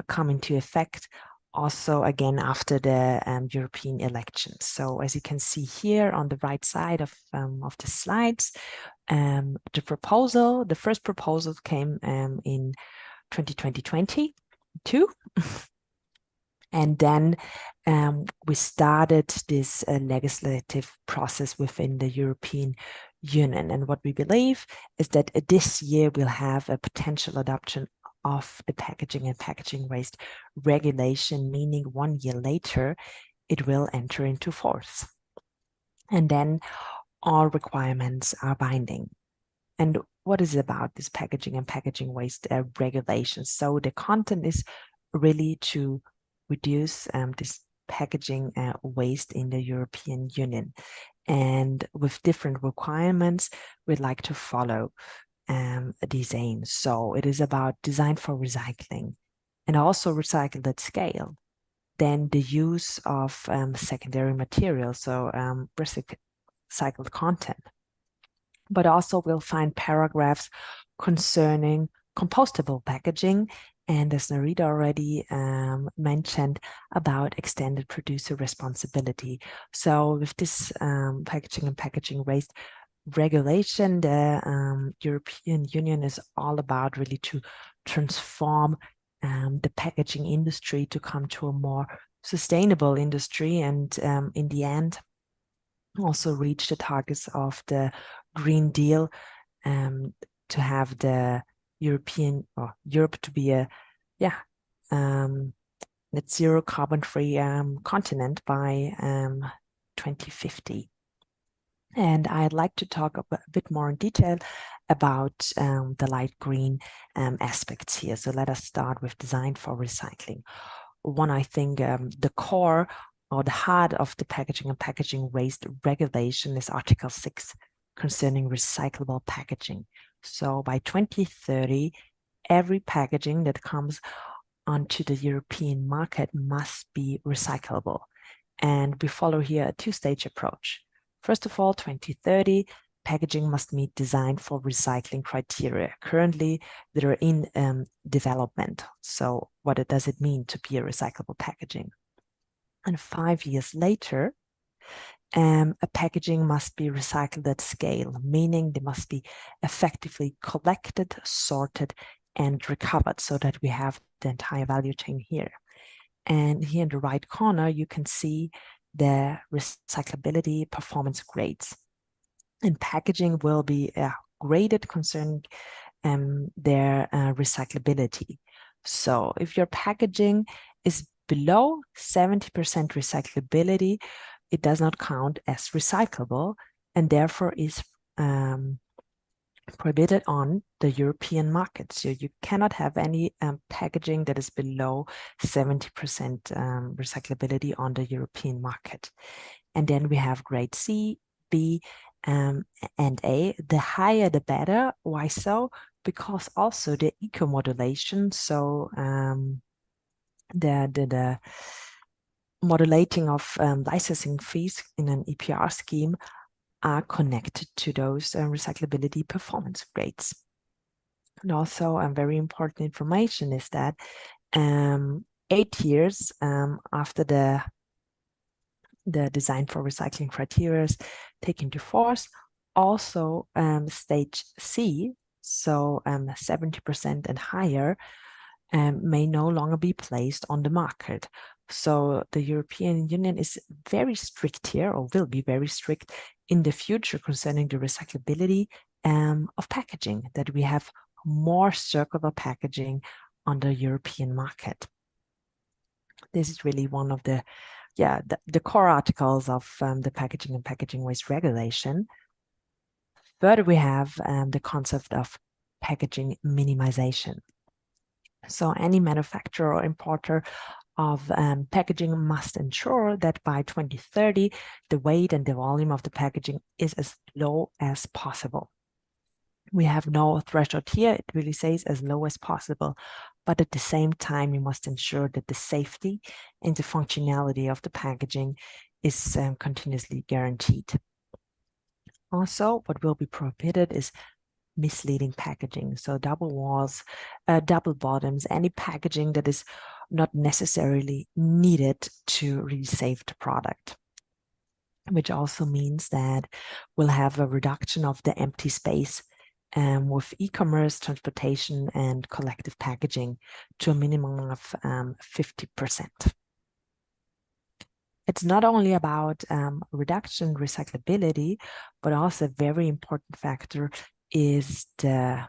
D: come into effect also again after the European elections. So as you can see here on the right side of the slides, the first proposal came in 2022. And then we started this legislative process within the European Union. And what we believe is that this year we'll have a potential adoption of the packaging and packaging waste regulation, meaning 1 year later, it will enter into force. And then all requirements are binding. And what is it about this packaging and packaging waste regulation? So the content is really to reduce this packaging waste in the European Union. And with different requirements, we'd like to follow these aims. So it is about design for recycling and also recycled at scale. Then the use of secondary materials, so recycled content. But also we'll find paragraphs concerning compostable packaging, and as Narita already mentioned, about extended producer responsibility. So with this packaging and packaging waste regulation, the European Union is all about really to transform the packaging industry to come to a more sustainable industry, and in the end also reach the targets of the Green Deal, to have the Europe to be a net zero carbon free continent by 2050. And I'd like to talk a bit more in detail about the light green aspects here. So let us start with design for recycling. One, I think the core or the heart of the packaging and packaging waste regulation is Article 6 concerning recyclable packaging. So by 2030, every packaging that comes onto the European market must be recyclable. And we follow here a two-stage approach. First of all, 2030, packaging must meet design for recycling criteria. Currently, they are in development. So what does it mean to be a recyclable packaging? And 5 years later, a packaging must be recycled at scale, meaning they must be effectively collected, sorted, and recovered, so that we have the entire value chain here. And here in the right corner, you can see the recyclability performance grades. And packaging will be graded concerning their recyclability. So if your packaging is below 70% recyclability, it does not count as recyclable, and therefore is prohibited on the European market. So you cannot have any packaging that is below 70% recyclability on the European market. And then we have grade C, B, and A. The higher the better. Why so? Because also the eco-modulation, so the modulating of licensing fees in an EPR scheme are connected to those recyclability performance grades. And also very important information is that 8 years after the the design for recycling criteria take into force. Also, stage C, so 70% and higher, may no longer be placed on the market. So the European Union is very strict here, or will be very strict in the future concerning the recyclability of packaging, that we have more circular packaging on the European market. This is really one of the core articles of the Packaging and Packaging Waste Regulation. Further, we have the concept of packaging minimization. So any manufacturer or importer of packaging must ensure that by 2030, the weight and the volume of the packaging is as low as possible. We have no threshold here. It really says as low as possible. But at the same time, we must ensure that the safety and the functionality of the packaging is continuously guaranteed. Also, what will be prohibited is misleading packaging. So double walls, double bottoms, any packaging that is not necessarily needed to really save the product. Which also means that we'll have a reduction of the empty space with e-commerce, transportation, and collective packaging to a minimum of 50%. It's not only about reduction recyclability, but also a very important factor is the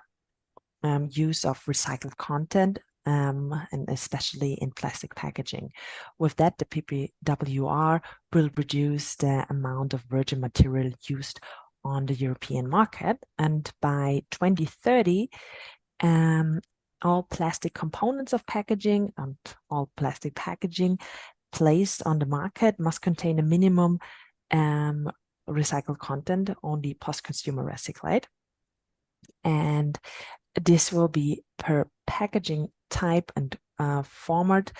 D: use of recycled content, and especially in plastic packaging. With that, the PPWR will reduce the amount of virgin material used on the European market. And by 2030, all plastic components of packaging and all plastic packaging placed on the market must contain a minimum recycled content, only post-consumer recyclate. And this will be per packaging type and format,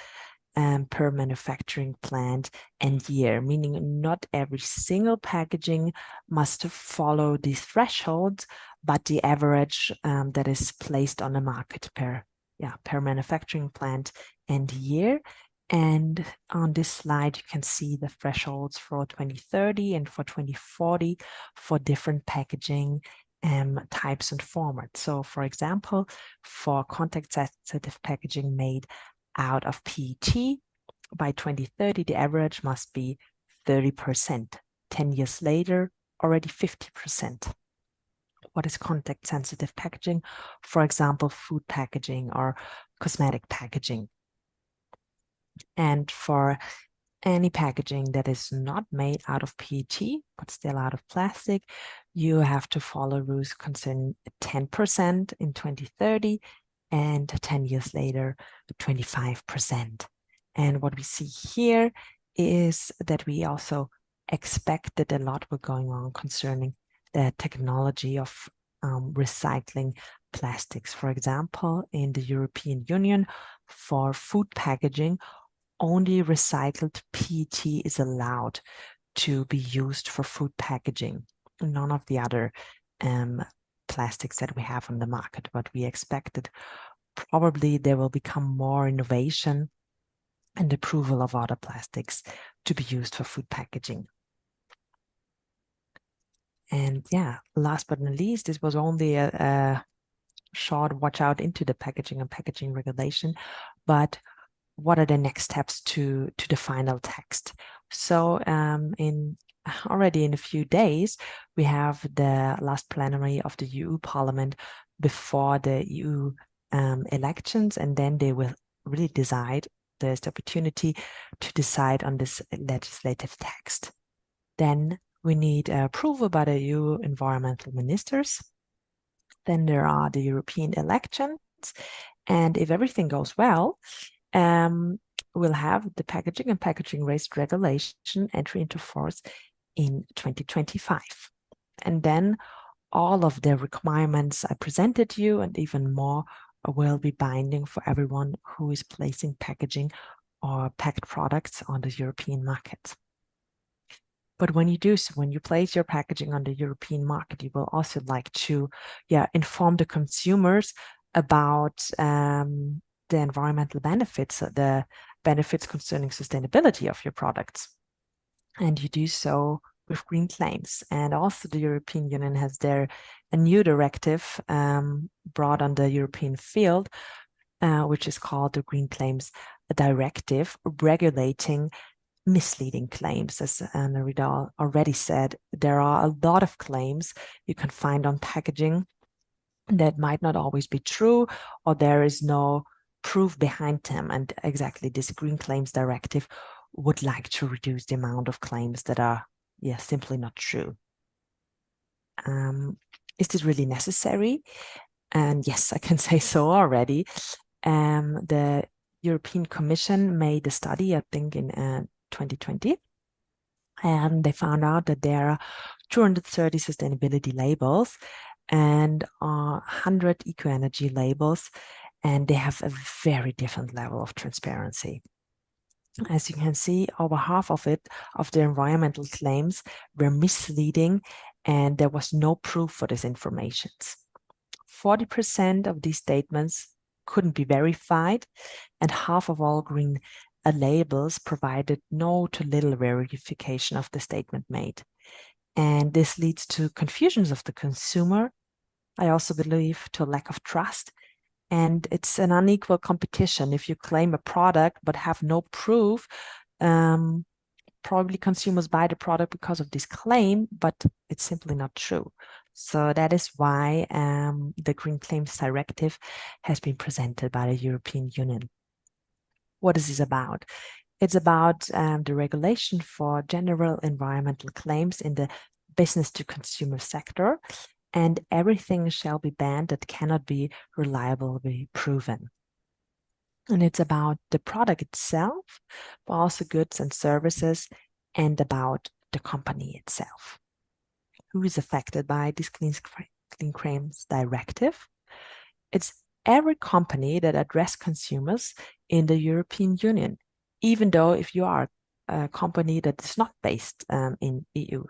D: per manufacturing plant and year, meaning not every single packaging must follow these thresholds, but the average that is placed on the market per manufacturing plant and year. And on this slide, you can see the thresholds for 2030 and for 2040 for different packaging types and formats. So, for example, for contact-sensitive packaging made out of PET, by 2030, the average must be 30%. 10 years later, already 50%. What is contact-sensitive packaging? For example, food packaging or cosmetic packaging. And for any packaging that is not made out of PET, but still out of plastic, you have to follow rules concerning 10% in 2030 and 10 years later, 25%. And what we see here is that we also expected a lot was going on concerning the technology of recycling plastics. For example, in the European Union, for food packaging, only recycled PET is allowed to be used for food packaging. None of the other plastics that we have on the market, but we expected probably there will become more innovation and approval of other plastics to be used for food packaging. And yeah, last but not least, this was only a short watch out into the packaging and packaging regulation, but what are the next steps to the final text? So already in a few days, we have the last plenary of the EU Parliament before the EU elections, and then they will really decide. There's the opportunity to decide on this legislative text. Then we need approval by the EU environmental ministers. Then there are the European elections, and if everything goes well, we'll have the Packaging and Packaging Waste Regulation entry into force in 2025. And then all of the requirements I presented you and even more will be binding for everyone who is placing packaging or packed products on the European market. But when you do so, when you place your packaging on the European market, you will also like to inform the consumers about the environmental benefits, the benefits concerning sustainability of your products. and you do so with green claims. And also the European Union has a new directive brought on the European field, which is called the Green Claims Directive, regulating misleading claims. As Narita already said, there are a lot of claims you can find on packaging that might not always be true, or there is no proof behind them. And exactly this Green Claims Directive would like to reduce the amount of claims that are simply not true. Is this really necessary? And yes, I can say so already. The European Commission made a study, I think in 2020, and they found out that there are 230 sustainability labels and 100 eco-energy labels, and they have a very different level of transparency. As you can see, over half of the environmental claims were misleading, and there was no proof for these information. 40% of these statements couldn't be verified, and half of all green labels provided no to little verification of the statement made. And this leads to confusions of the consumer. I also believe to a lack of trust. And it's an unequal competition. If you claim a product but have no proof, probably consumers buy the product because of this claim, but it's simply not true. So that is why the Green Claims Directive has been presented by the European Union. What is this about? It's about the regulation for general environmental claims in the business-to-consumer sector, and everything shall be banned that cannot be reliably proven. And it's about the product itself, but also goods and services, and about the company itself. Who is affected by this Clean Claims Directive? It's every company that addresses consumers in the European Union, even though if you are a company that is not based in EU.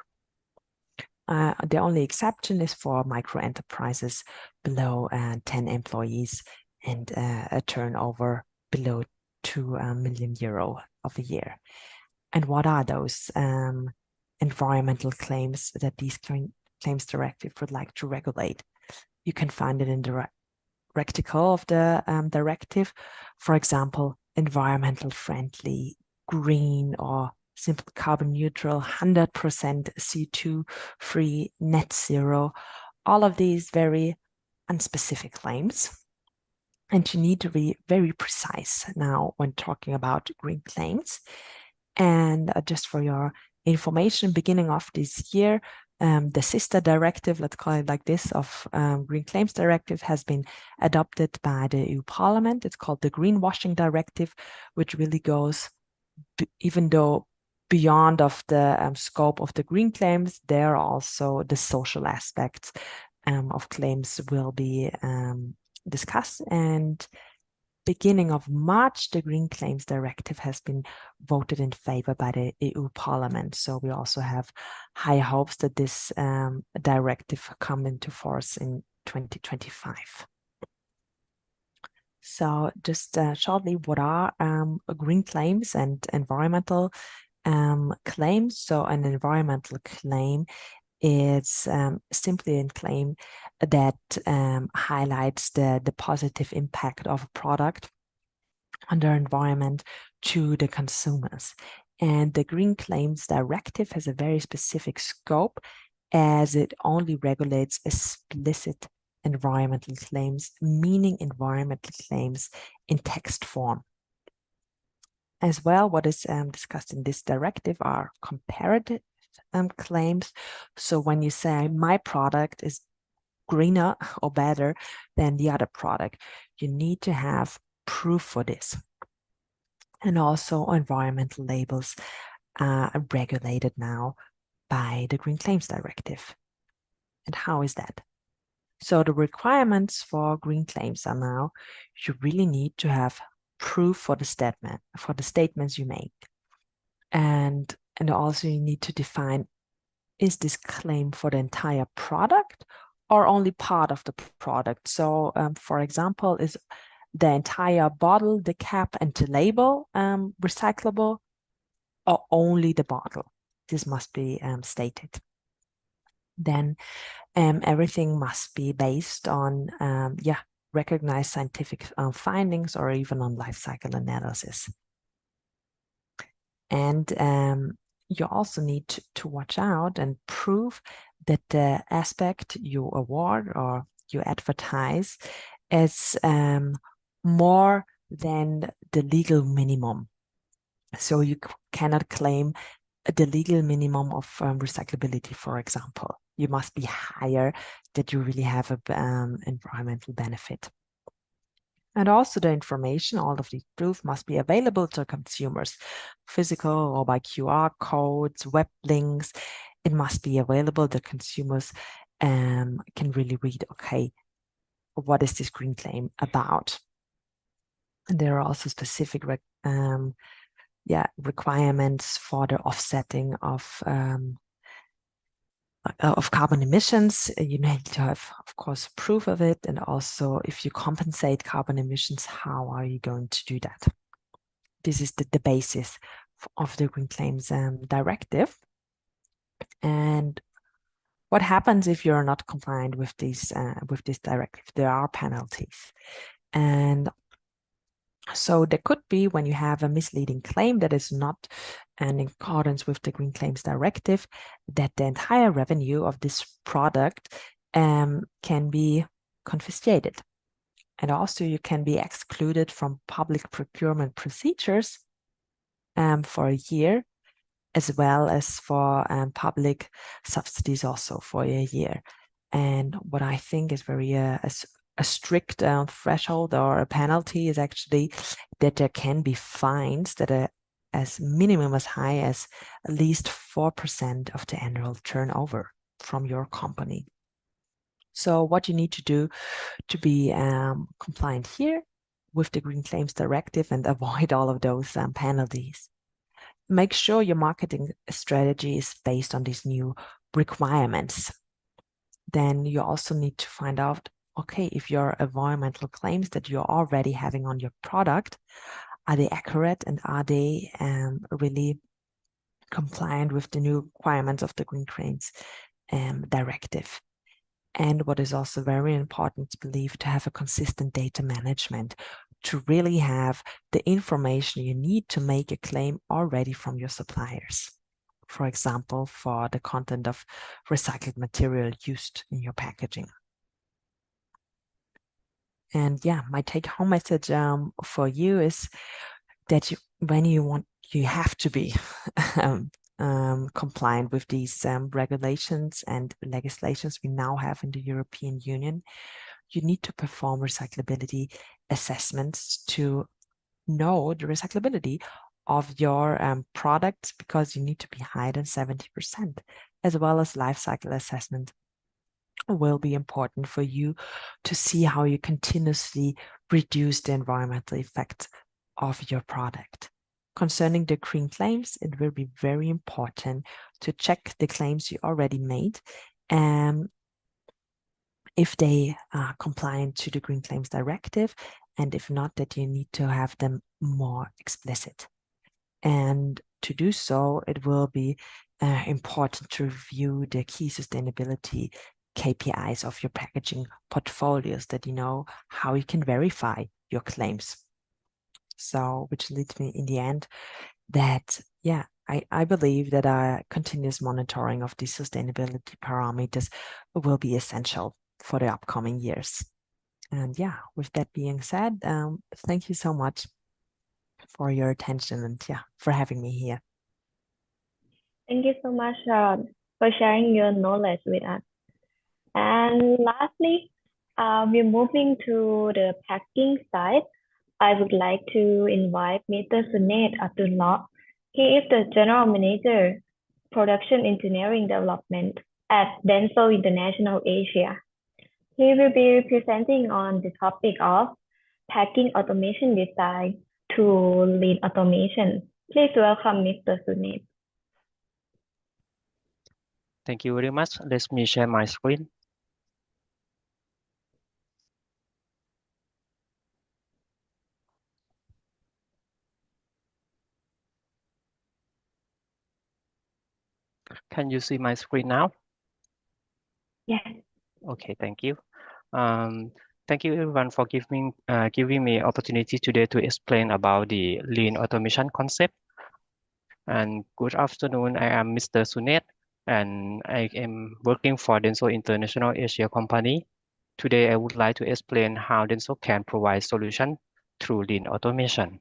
D: The only exception is for micro enterprises below 10 employees and a turnover below 2 million euro of a year. And what are those environmental claims that these Claims Directive would like to regulate? You can find it in the article of the directive. For example, environmental friendly, green, or simple carbon neutral, 100% CO2 free, net zero, all of these very unspecific claims. And you need to be very precise now when talking about green claims. And just for your information, beginning of this year, the sister directive, let's call it like this, of Green Claims Directive has been adopted by the EU Parliament. It's called the Greenwashing Directive, which really goes, even though beyond of the scope of the green claims, there are also the social aspects of claims will be discussed. And beginning of March, the Green Claims Directive has been voted in favor by the EU Parliament. So we also have high hopes that this directive come into force in 2025. So just shortly, what are green claims and environmental claims? So an environmental claim is simply a claim that highlights the positive impact of a product on the environment to the consumers. And the Green Claims Directive has a very specific scope, as it only regulates explicit environmental claims, meaning environmental claims in text form. As well, what is discussed in this directive are comparative claims. So when you say my product is greener or better than the other product, you need to have proof for this. And also environmental labels are regulated now by the Green Claims Directive. And how is that? So the requirements for green claims are now, you really need to have proof for the statements you make. And also you need to define, is this claim for the entire product or only part of the product? So for example, is the entire bottle, the cap and the label recyclable, or only the bottle? This must be stated. Then everything must be based on recognized scientific findings or even on life cycle analysis. And you also need to watch out and prove that the aspect you award or you advertise is more than the legal minimum. So you cannot claim the legal minimum of recyclability, for example. You must be higher that you really have an environmental benefit. And also the information, all of these proof must be available to consumers, physical or by QR codes, web links. It must be available that consumers can really read, okay, what is this green claim about? And there are also specific requirements for the offsetting of carbon emissions. You need to have, of course, proof of it. And also, if you compensate carbon emissions, how are you going to do that? This is the basis of the Green Claims Directive. And what happens if you're not compliant with this directive? There are penalties. And so there could be, when you have a misleading claim that is not in accordance with the Green Claims Directive, that the entire revenue of this product can be confiscated. And also you can be excluded from public procurement procedures for a year, as well as for public subsidies also for a year. And what I think is very a strict threshold or a penalty is actually that there can be fines that are as minimum as high as at least 4% of the annual turnover from your company. So what you need to do to be compliant here with the Green Claims Directive and avoid all of those penalties. Make sure your marketing strategy is based on these new requirements. Then you also need to find out, okay, if your environmental claims that you're already having on your product, are they accurate and are they really compliant with the new requirements of the Green Claims Directive? And what is also very important to believe, to have a consistent data management, to really have the information you need to make a claim already from your suppliers. For example, for the content of recycled material used in your packaging. And yeah, my take-home message for you is that you have to be compliant with these regulations and legislations we now have in the European Union. You need to perform recyclability assessments to know the recyclability of your products, because you need to be higher than 70%, as well as life cycle assessment will be important for you to see how you continuously reduce the environmental effects of your product. Concerning the green claims, it will be very important to check the claims you already made and if they are compliant to the Green Claims Directive, and if not, that you need to have them more explicit. And to do so, it will be important to review the key sustainability KPIs of your packaging portfolios, that you know how you can verify your claims. So, which leads me in the end that, yeah, I believe that continuous monitoring of these sustainability parameters will be essential for the upcoming years. And yeah, with that being said, thank you so much for your attention and for having me here.
A: Thank you so much for sharing your knowledge with us. And lastly, we're moving to the packing side. I would like to invite Mr. Sunet Abdullah. He is the General Manager, Production Engineering Development at Denso International Asia. He will be presenting on the topic of packing automation design to lean automation. Please welcome Mr. Sunet.
E: Thank you very much. Let me share my screen. Can you see my screen now?
A: Yes.
E: Okay, thank you. Thank you everyone for giving me opportunity today to explain about the lean automation concept. And good afternoon, I am Mr. Sunet, and I am working for Denso International Asia Company. Today, I would like to explain how Denso can provide solution through lean automation.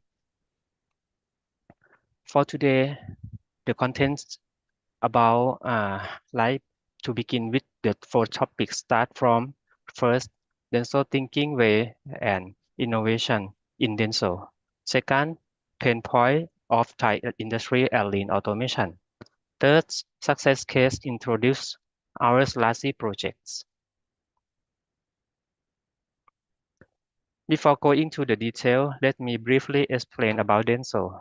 E: For today, the contents about to begin with the four topics start from first, Denso thinking way and innovation in Denso. Second, pain point of Thai industry and lean automation. Third, success case introduce our SLASI projects. Before going into the detail, let me briefly explain about Denso.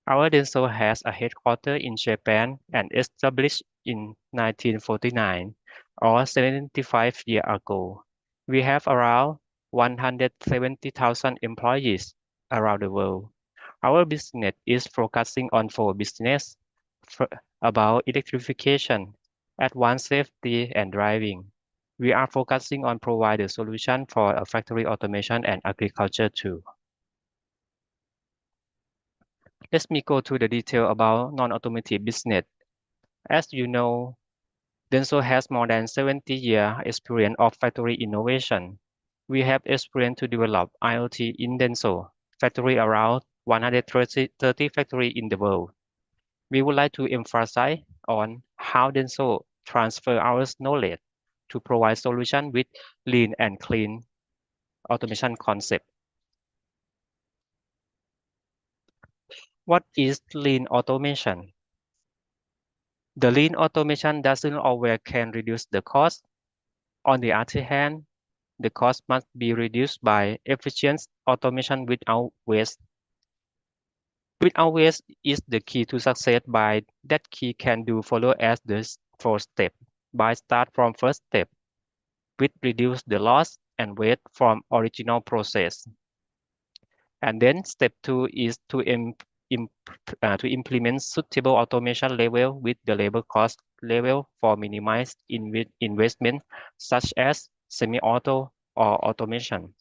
E: Our Denso has a headquarters in Japan and established in 1949 or 75 years ago. We have around 170,000 employees around the world. Our business is focusing on four business about electrification, advanced safety, and driving. We are focusing on providing solution for factory automation and agriculture too. Let me go to the detail about non-automotive business. As you know, Denso has more than 70 years experience of factory innovation. We have experience to develop IoT in Denso, factory around 130 factories in the world. We would like to emphasize on how Denso transfer our knowledge to provide solution with lean and clean automation concept. What is lean automation? The lean automation doesn't always can reduce the cost. On the other hand, the cost must be reduced by efficient automation without waste. Without waste is the key to success. By that key can do follow as the fourth step. By start from first step, with reduce the loss and waste from original process. And then step 2 is to implement suitable automation level with the labor cost level for minimized investment, such as semi-auto or automation.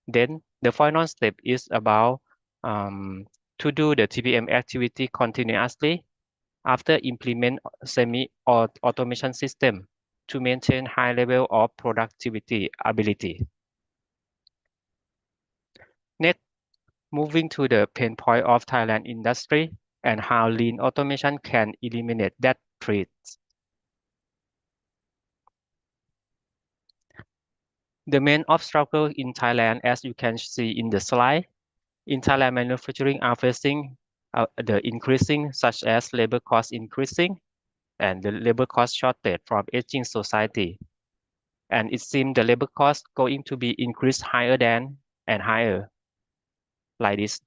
E: Then the final step is about to do the TPM activity continuously after implement semi-automation system to maintain high level of productivity ability. Next, moving to the pain point of Thailand industry and how lean automation can eliminate that threat. The main obstacle in Thailand, as you can see in the slide, in Thailand manufacturing are facing the increasing such as labor cost increasing and the labor cost shortage from aging society. And it seems the labor cost going to be increased higher than and higher like this.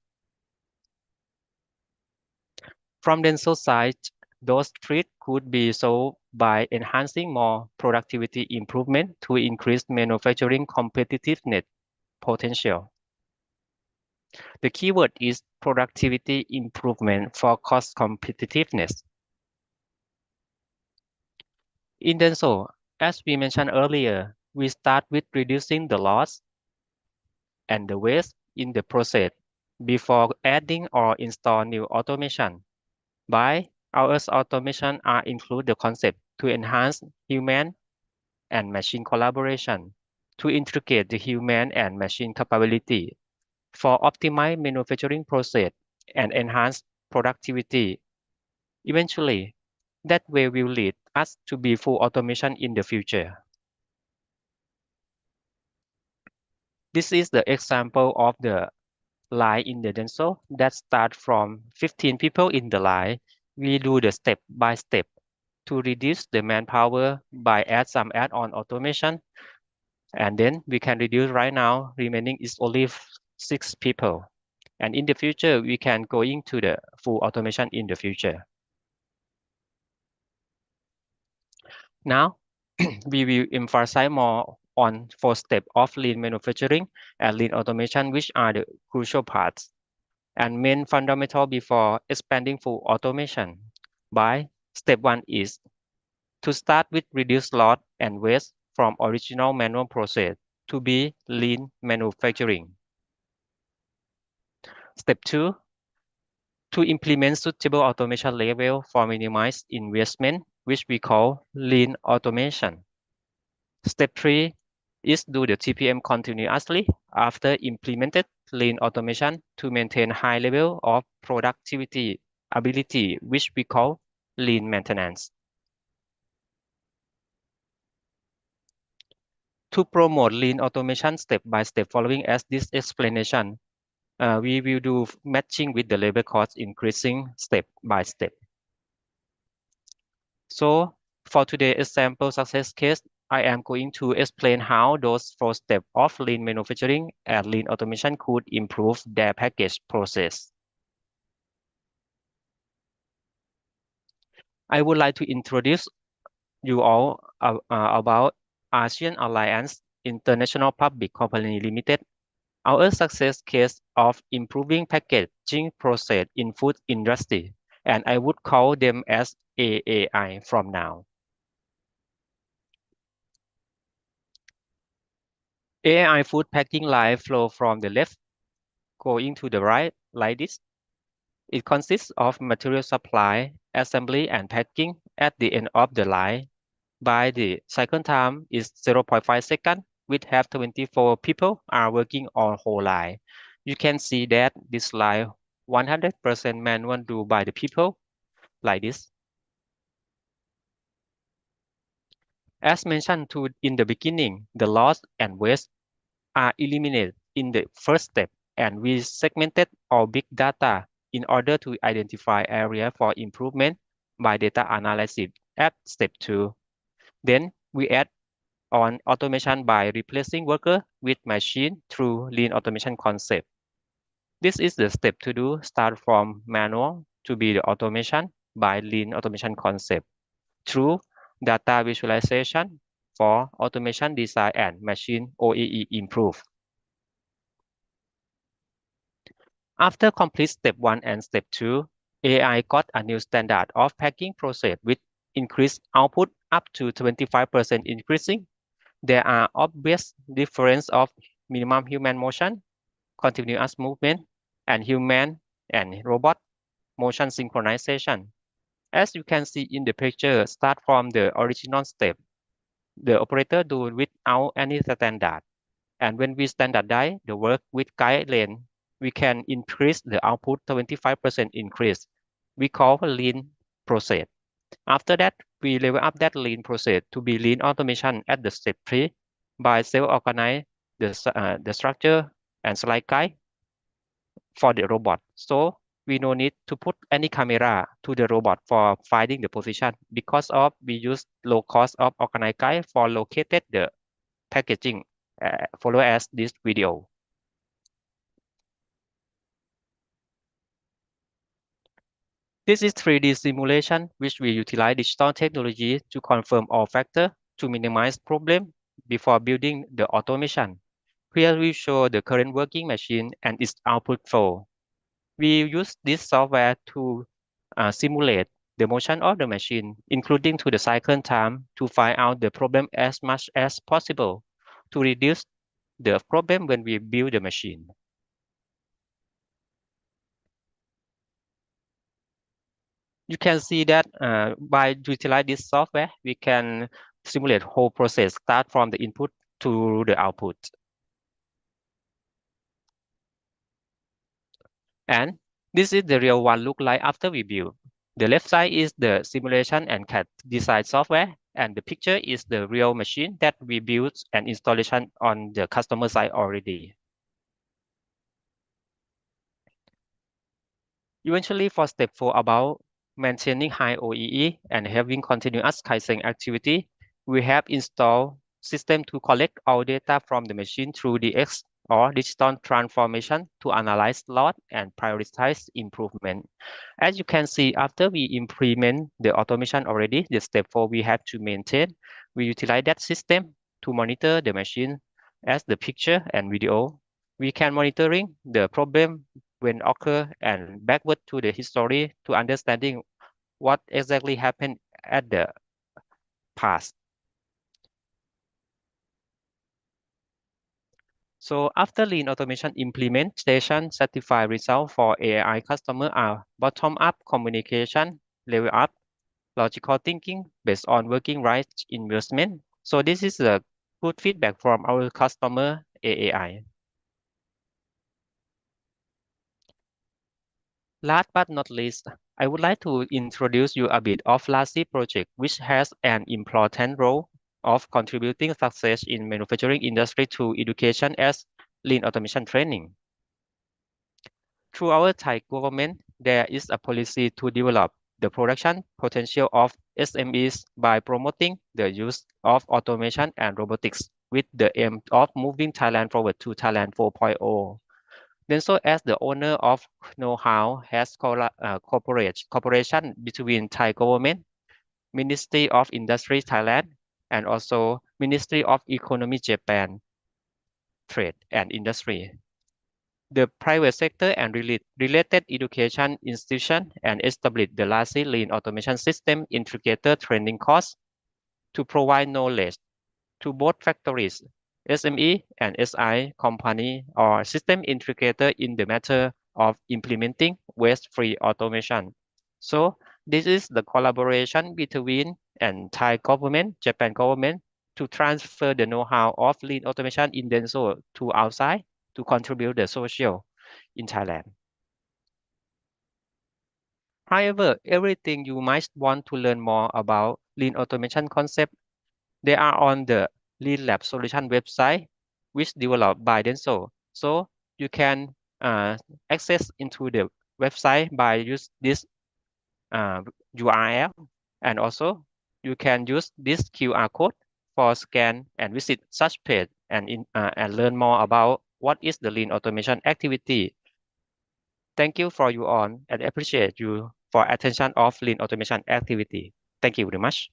E: From Denso side, those threats could be solved by enhancing more productivity improvement to increase manufacturing competitiveness potential. The keyword is productivity improvement for cost competitiveness. In Denso, as we mentioned earlier, we start with reducing the loss and the waste in the process before adding or install new automation. By our automation are include the concept to enhance human and machine collaboration, to integrate the human and machine capability for optimize manufacturing process and enhance productivity. Eventually, that way will lead us to be full automation in the future. This is the example of the line in the Denso that start from 15 people in the line. We do the step by step to reduce the manpower by some add-on automation. And then we can reduce right now, remaining is only 6 people. And in the future, we can go into the full automation in the future. Now, we will emphasize more on 4 steps of lean manufacturing and lean automation, which are the crucial parts and main fundamental before expanding full automation. By Step 1 is to start with reduce loss and waste from original manual process to be lean manufacturing. Step 2, to implement suitable automation level for minimized investment, which we call lean automation. Step 3 is do the TPM continuously after implemented lean automation to maintain high level of productivity ability, which we call lean maintenance. To promote lean automation step by step following as this explanation, we will do matching with the labor cost increasing step by step. So for today's example success case, I am going to explain how those 4 steps of lean manufacturing and lean automation could improve their package process. I would like to introduce you all about ASEAN Alliance International Public Company Limited, our success case of improving packaging process in food industry, and I would call them as AAI from now. AAI food packing line flow from the left going to the right like this. It consists of material supply, assembly, and packing at the end of the line. By the cycle time is 0.5 seconds, with have 24 people are working on whole line. You can see that this line 100% manual do by the people like this. As mentioned in the beginning, the loss and waste are eliminated in the first step, and we segmented our big data in order to identify area for improvement by data analysis at step 2. Then we add on automation by replacing worker with machine through lean automation concept. This is the step to do, start from manual to be the automation by lean automation concept through data visualization for automation design and machine OEE improve. After complete step 1 and step 2, AI got a new standard of packing process with increased output up to 25% increasing. There are obvious difference of minimum human motion, continuous movement, and human and robot motion synchronization. As you can see in the picture, start from the original step. The operator do it without any standard. And when we standardize the work with guide lane, we can increase the output 25% increase. We call lean process. After that, we level up that lean process to be lean automation at the step 3 by self-organize the structure and slide guide for the robot. So we no need to put any camera to the robot for finding the position because of we use low cost of organized guide for located the packaging. Follow as this video. This is 3D simulation, which we utilize digital technology to confirm all factors to minimize problem before building the automation. Here we show the current working machine and its output flow. We use this software to simulate the motion of the machine, including to the cycle time, to find out the problem as much as possible to reduce the problem when we build the machine. You can see that by utilize this software, we can simulate whole process, start from the input to the output. And this is the real one look like after we build. The left side is the simulation and CAD design software, and the picture is the real machine that we built and installation on the customer side already. Eventually, for step 4 about maintaining high OEE and having continuous Kaizen activity, we have installed system to collect all data from the machine through DX or digital transformation to analyze loss and prioritize improvement. As you can see, after we implement the automation already, the step 4 we have to maintain. We utilize that system to monitor the machine as the picture and video. We can monitoring the problem when occur and backward to the history to understanding what exactly happened at the past. So after lean automation implementation, certified results for AI customer are bottom-up communication, level up, logical thinking based on working rights investment. So this is a good feedback from our customer AAI. Last but not least, I would like to introduce you a bit of LASI project, which has an important role of contributing success in manufacturing industry to education as lean automation training. Through our Thai government, there is a policy to develop the production potential of SMEs by promoting the use of automation and robotics with the aim of moving Thailand forward to Thailand 4.0. Then so as the owner of know-how has cooperation between Thai government, Ministry of Industry Thailand, and also Ministry of Economy Japan, Trade and Industry, the private sector and related education institution, and establish the LASI Lean Automation System Integrator Training course to provide knowledge to both factories, SME and SI company or system integrator in the matter of implementing waste-free automation. So this is the collaboration between and Thai government, Japan government to transfer the know-how of lean automation in Denso to outside to contribute the social in Thailand. However, everything you might want to learn more about lean automation concept, they are on the Lean Lab Solution website, which developed by Denso. So you can access into the website by use this URL, and also you can use this QR code for scan and visit such page and learn more about what is the lean automation activity. Thank you for you all and appreciate you for attention of lean automation activity. Thank you very much.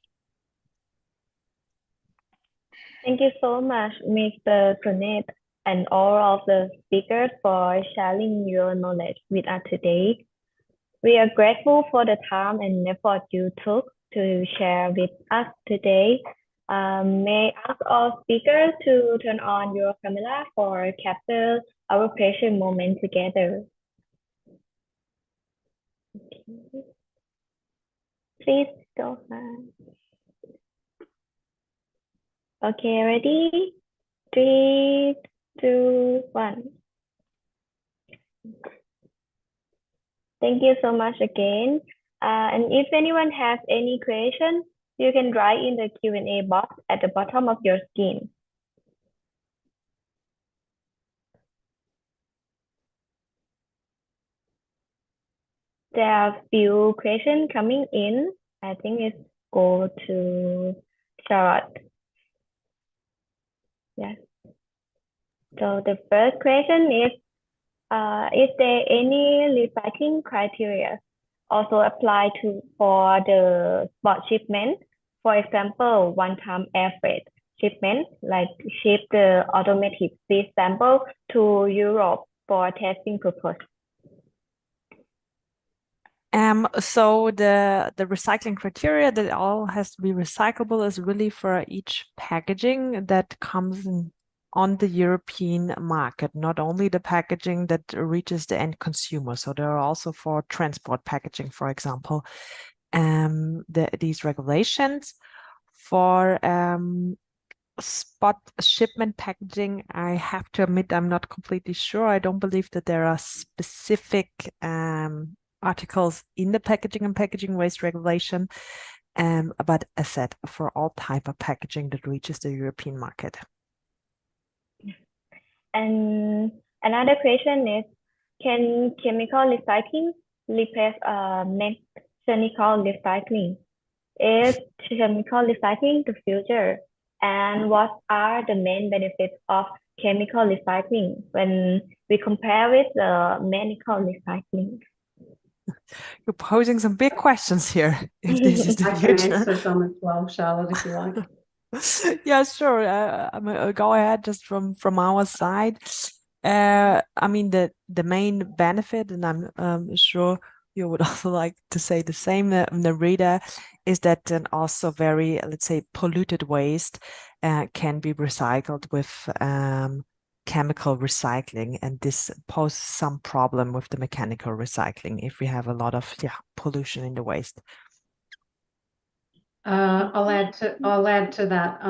A: Thank you so much, Mr. Praneeth, and all of the speakers for sharing your knowledge with us today. We are grateful for the time and effort you took to share with us today. May I ask all speakers to turn on your camera for capture our precious moment together. Okay. Please go ahead. Okay, ready? 3, 2, 1. Thank you so much again. And if anyone has any question, you can write in the Q&A box at the bottom of your screen. There are a few questions coming in. I think it's go to Charlotte. Yes. So the first question is there any recycling criteria also apply for the spot shipment? For example, one-time air freight shipment, like ship the automotive seed sample to Europe for testing purpose.
D: So the recycling criteria that all has to be recyclable is really for each packaging that comes on the European market, not only the packaging that reaches the end consumer. So there are also for transport packaging, for example, these regulations. For spot shipment packaging, I have to admit I'm not completely sure. I don't believe that there are specific articles in the packaging and packaging waste regulation, but as said, for all type of packaging that reaches the European market.
A: And another question is, can chemical recycling replace mechanical recycling? Is chemical recycling the future? And what are the main benefits of chemical recycling when we compare with the mechanical recycling?
D: You're posing some big questions here. If this is the
C: I can
D: future.
C: answer some as well, Charlotte, if you like.
D: Yeah, sure. Go ahead. Just from our side, I mean the main benefit, and I'm sure you would also like to say the same, Narita, is that then also very, let's say, polluted waste can be recycled with chemical recycling, and this poses some problem with the mechanical recycling if we have a lot of pollution in the waste.
C: I'll add to that.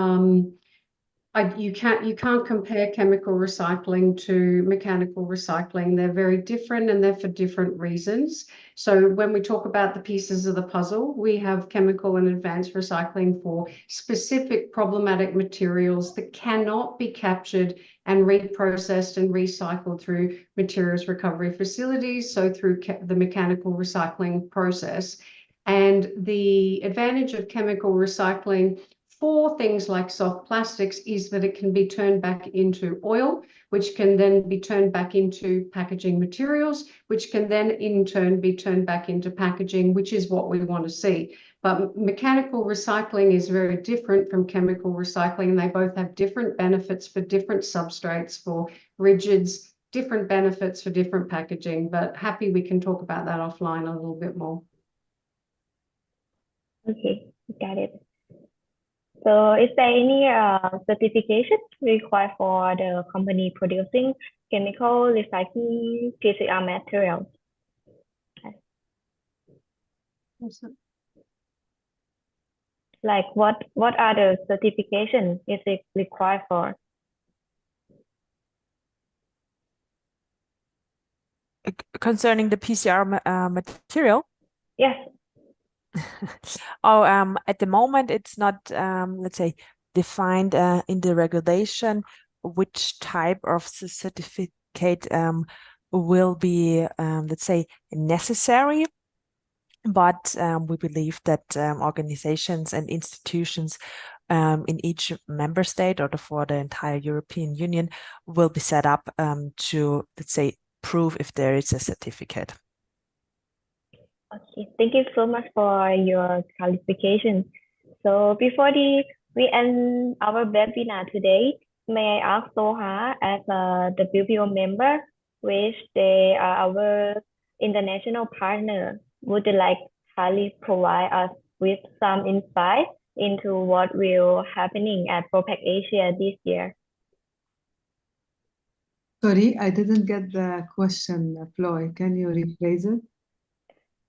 C: You can't compare chemical recycling to mechanical recycling. They're very different, and they're for different reasons. So when we talk about the pieces of the puzzle, we have chemical and advanced recycling for specific problematic materials that cannot be captured and reprocessed and recycled through materials recovery facilities, so through the mechanical recycling process. And the advantage of chemical recycling for things like soft plastics is that it can be turned back into oil, which can then be turned back into packaging materials, which can then in turn be turned back into packaging, which is what we want to see. But mechanical recycling is very different from chemical recycling, and they both have different benefits for different substrates, for rigids, different benefits for different packaging. But happy we can talk about that offline a little bit more.
A: Okay, got it. So is there any certification required for the company producing chemical recycling PCR materials? Like what are the certifications is it required for?
D: Concerning the PCR material?
A: Yes.
D: At the moment, it's not, let's say, defined in the regulation which type of certificate will be, let's say, necessary. But we believe that organizations and institutions in each member state or for the entire European Union will be set up to, let's say, prove if there is a certificate.
A: Okay, thank you so much for your clarification. So before we end our webinar today, may I ask Soha as a WPO member, which they are our international partner, would you like kindly provide us with some insight into what will happening at ProPack Asia this year?
B: Sorry, I didn't get the question, Floy. Can you rephrase it?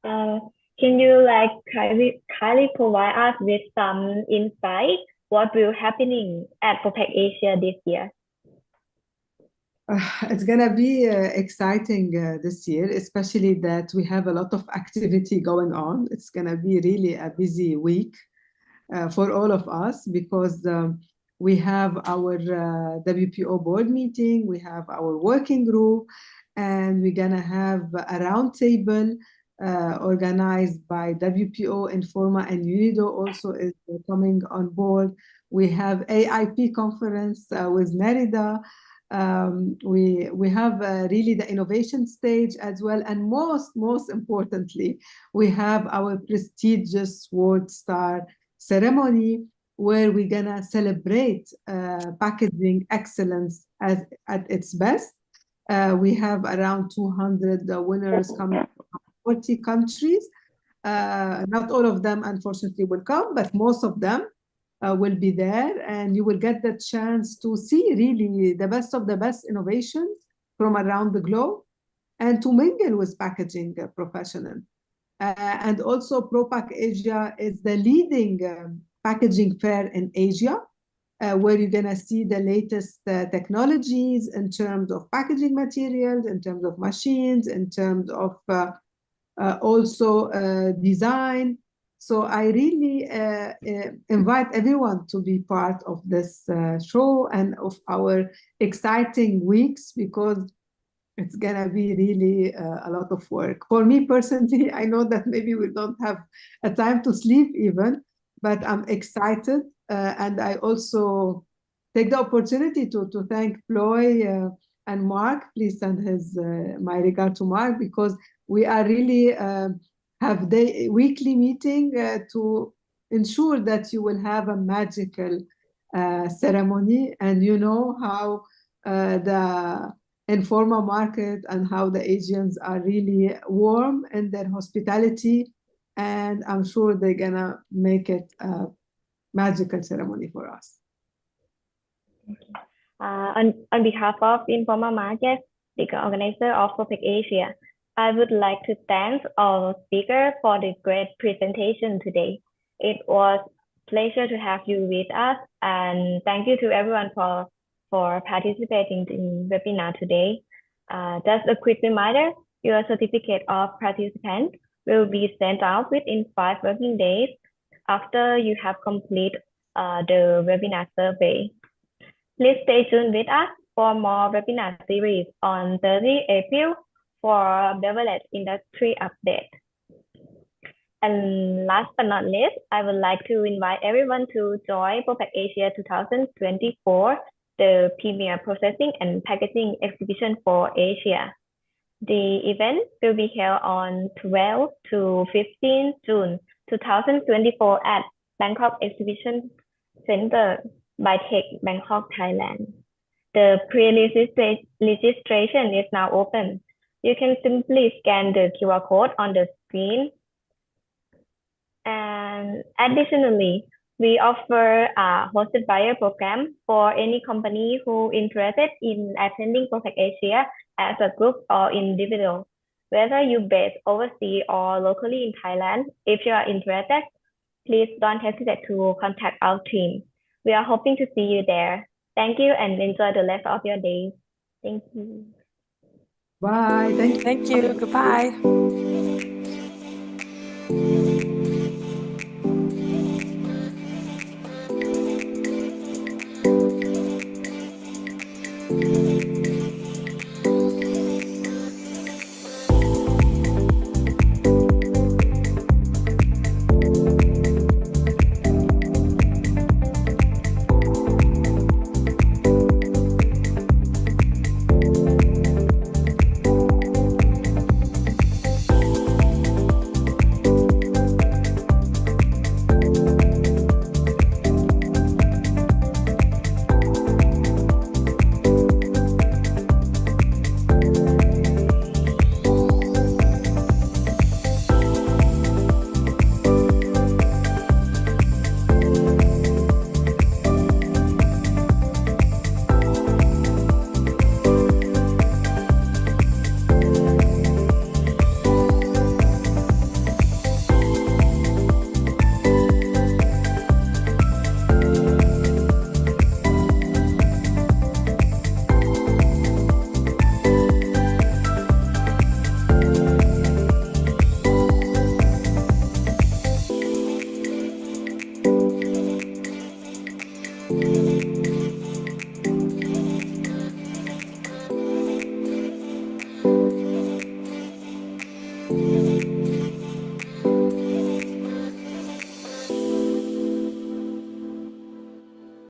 A: Can you like kindly provide us with some insight what will happening at ProPack Asia this year?
B: It's gonna be exciting this year, especially that we have a lot of activity going on. It's gonna be really a busy week for all of us because we have our WPO board meeting, we have our working group, and we're gonna have a roundtable organized by WPO, Informa, and UNIDO also is coming on board. We have AIP conference with Merida. We have really the innovation stage as well, and most importantly, we have our prestigious World Star ceremony where we're gonna celebrate packaging excellence at its best. We have around 200 winners coming from 40 countries. Not all of them, unfortunately, will come, but most of them will be there, and you will get the chance to see really the best of the best innovations from around the globe and to mingle with packaging professionals. And also ProPack Asia is the leading packaging fair in Asia, where you're gonna see the latest technologies in terms of packaging materials, in terms of machines, in terms of also design. So I really invite everyone to be part of this show and of our exciting weeks, because it's gonna be really a lot of work. For me personally, I know that maybe we don't have a time to sleep even, but I'm excited. And I also take the opportunity to thank Floy and Mark. Please send my regard to Mark, because we are really have the weekly meeting to ensure that you will have a magical ceremony. And you know how the informal market and how the Asians are really warm in their hospitality. And I'm sure they're gonna make it a magical ceremony for us.
A: On behalf of Informal Market, the organizer of Propec Asia, I would like to thank our speakers for the great presentation today. It was a pleasure to have you with us, and thank you to everyone for participating in the webinar today. Just a quick reminder, your certificate of participant will be sent out within 5 working days after you have completed the webinar survey. Please stay tuned with us for more webinar series on 30 April for beverage industry update. And last but not least, I would like to invite everyone to join Propec Asia 2024, the premier processing and packaging exhibition for Asia. The event will be held on 12 to 15 June 2024 at Bangkok Exhibition Center by Tech Bangkok, Thailand. The pre-registration is now open. You can simply scan the QR code on the screen. And additionally, we offer a hosted buyer program for any company who interested in attending Propec Asia as a group or individual. Whether you based overseas or locally in Thailand, if you are interested, please don't hesitate to contact our team. We are hoping to see you there. Thank you and enjoy the rest of your day. Thank you.
B: Bye. Thank you.
D: Thank you. Goodbye.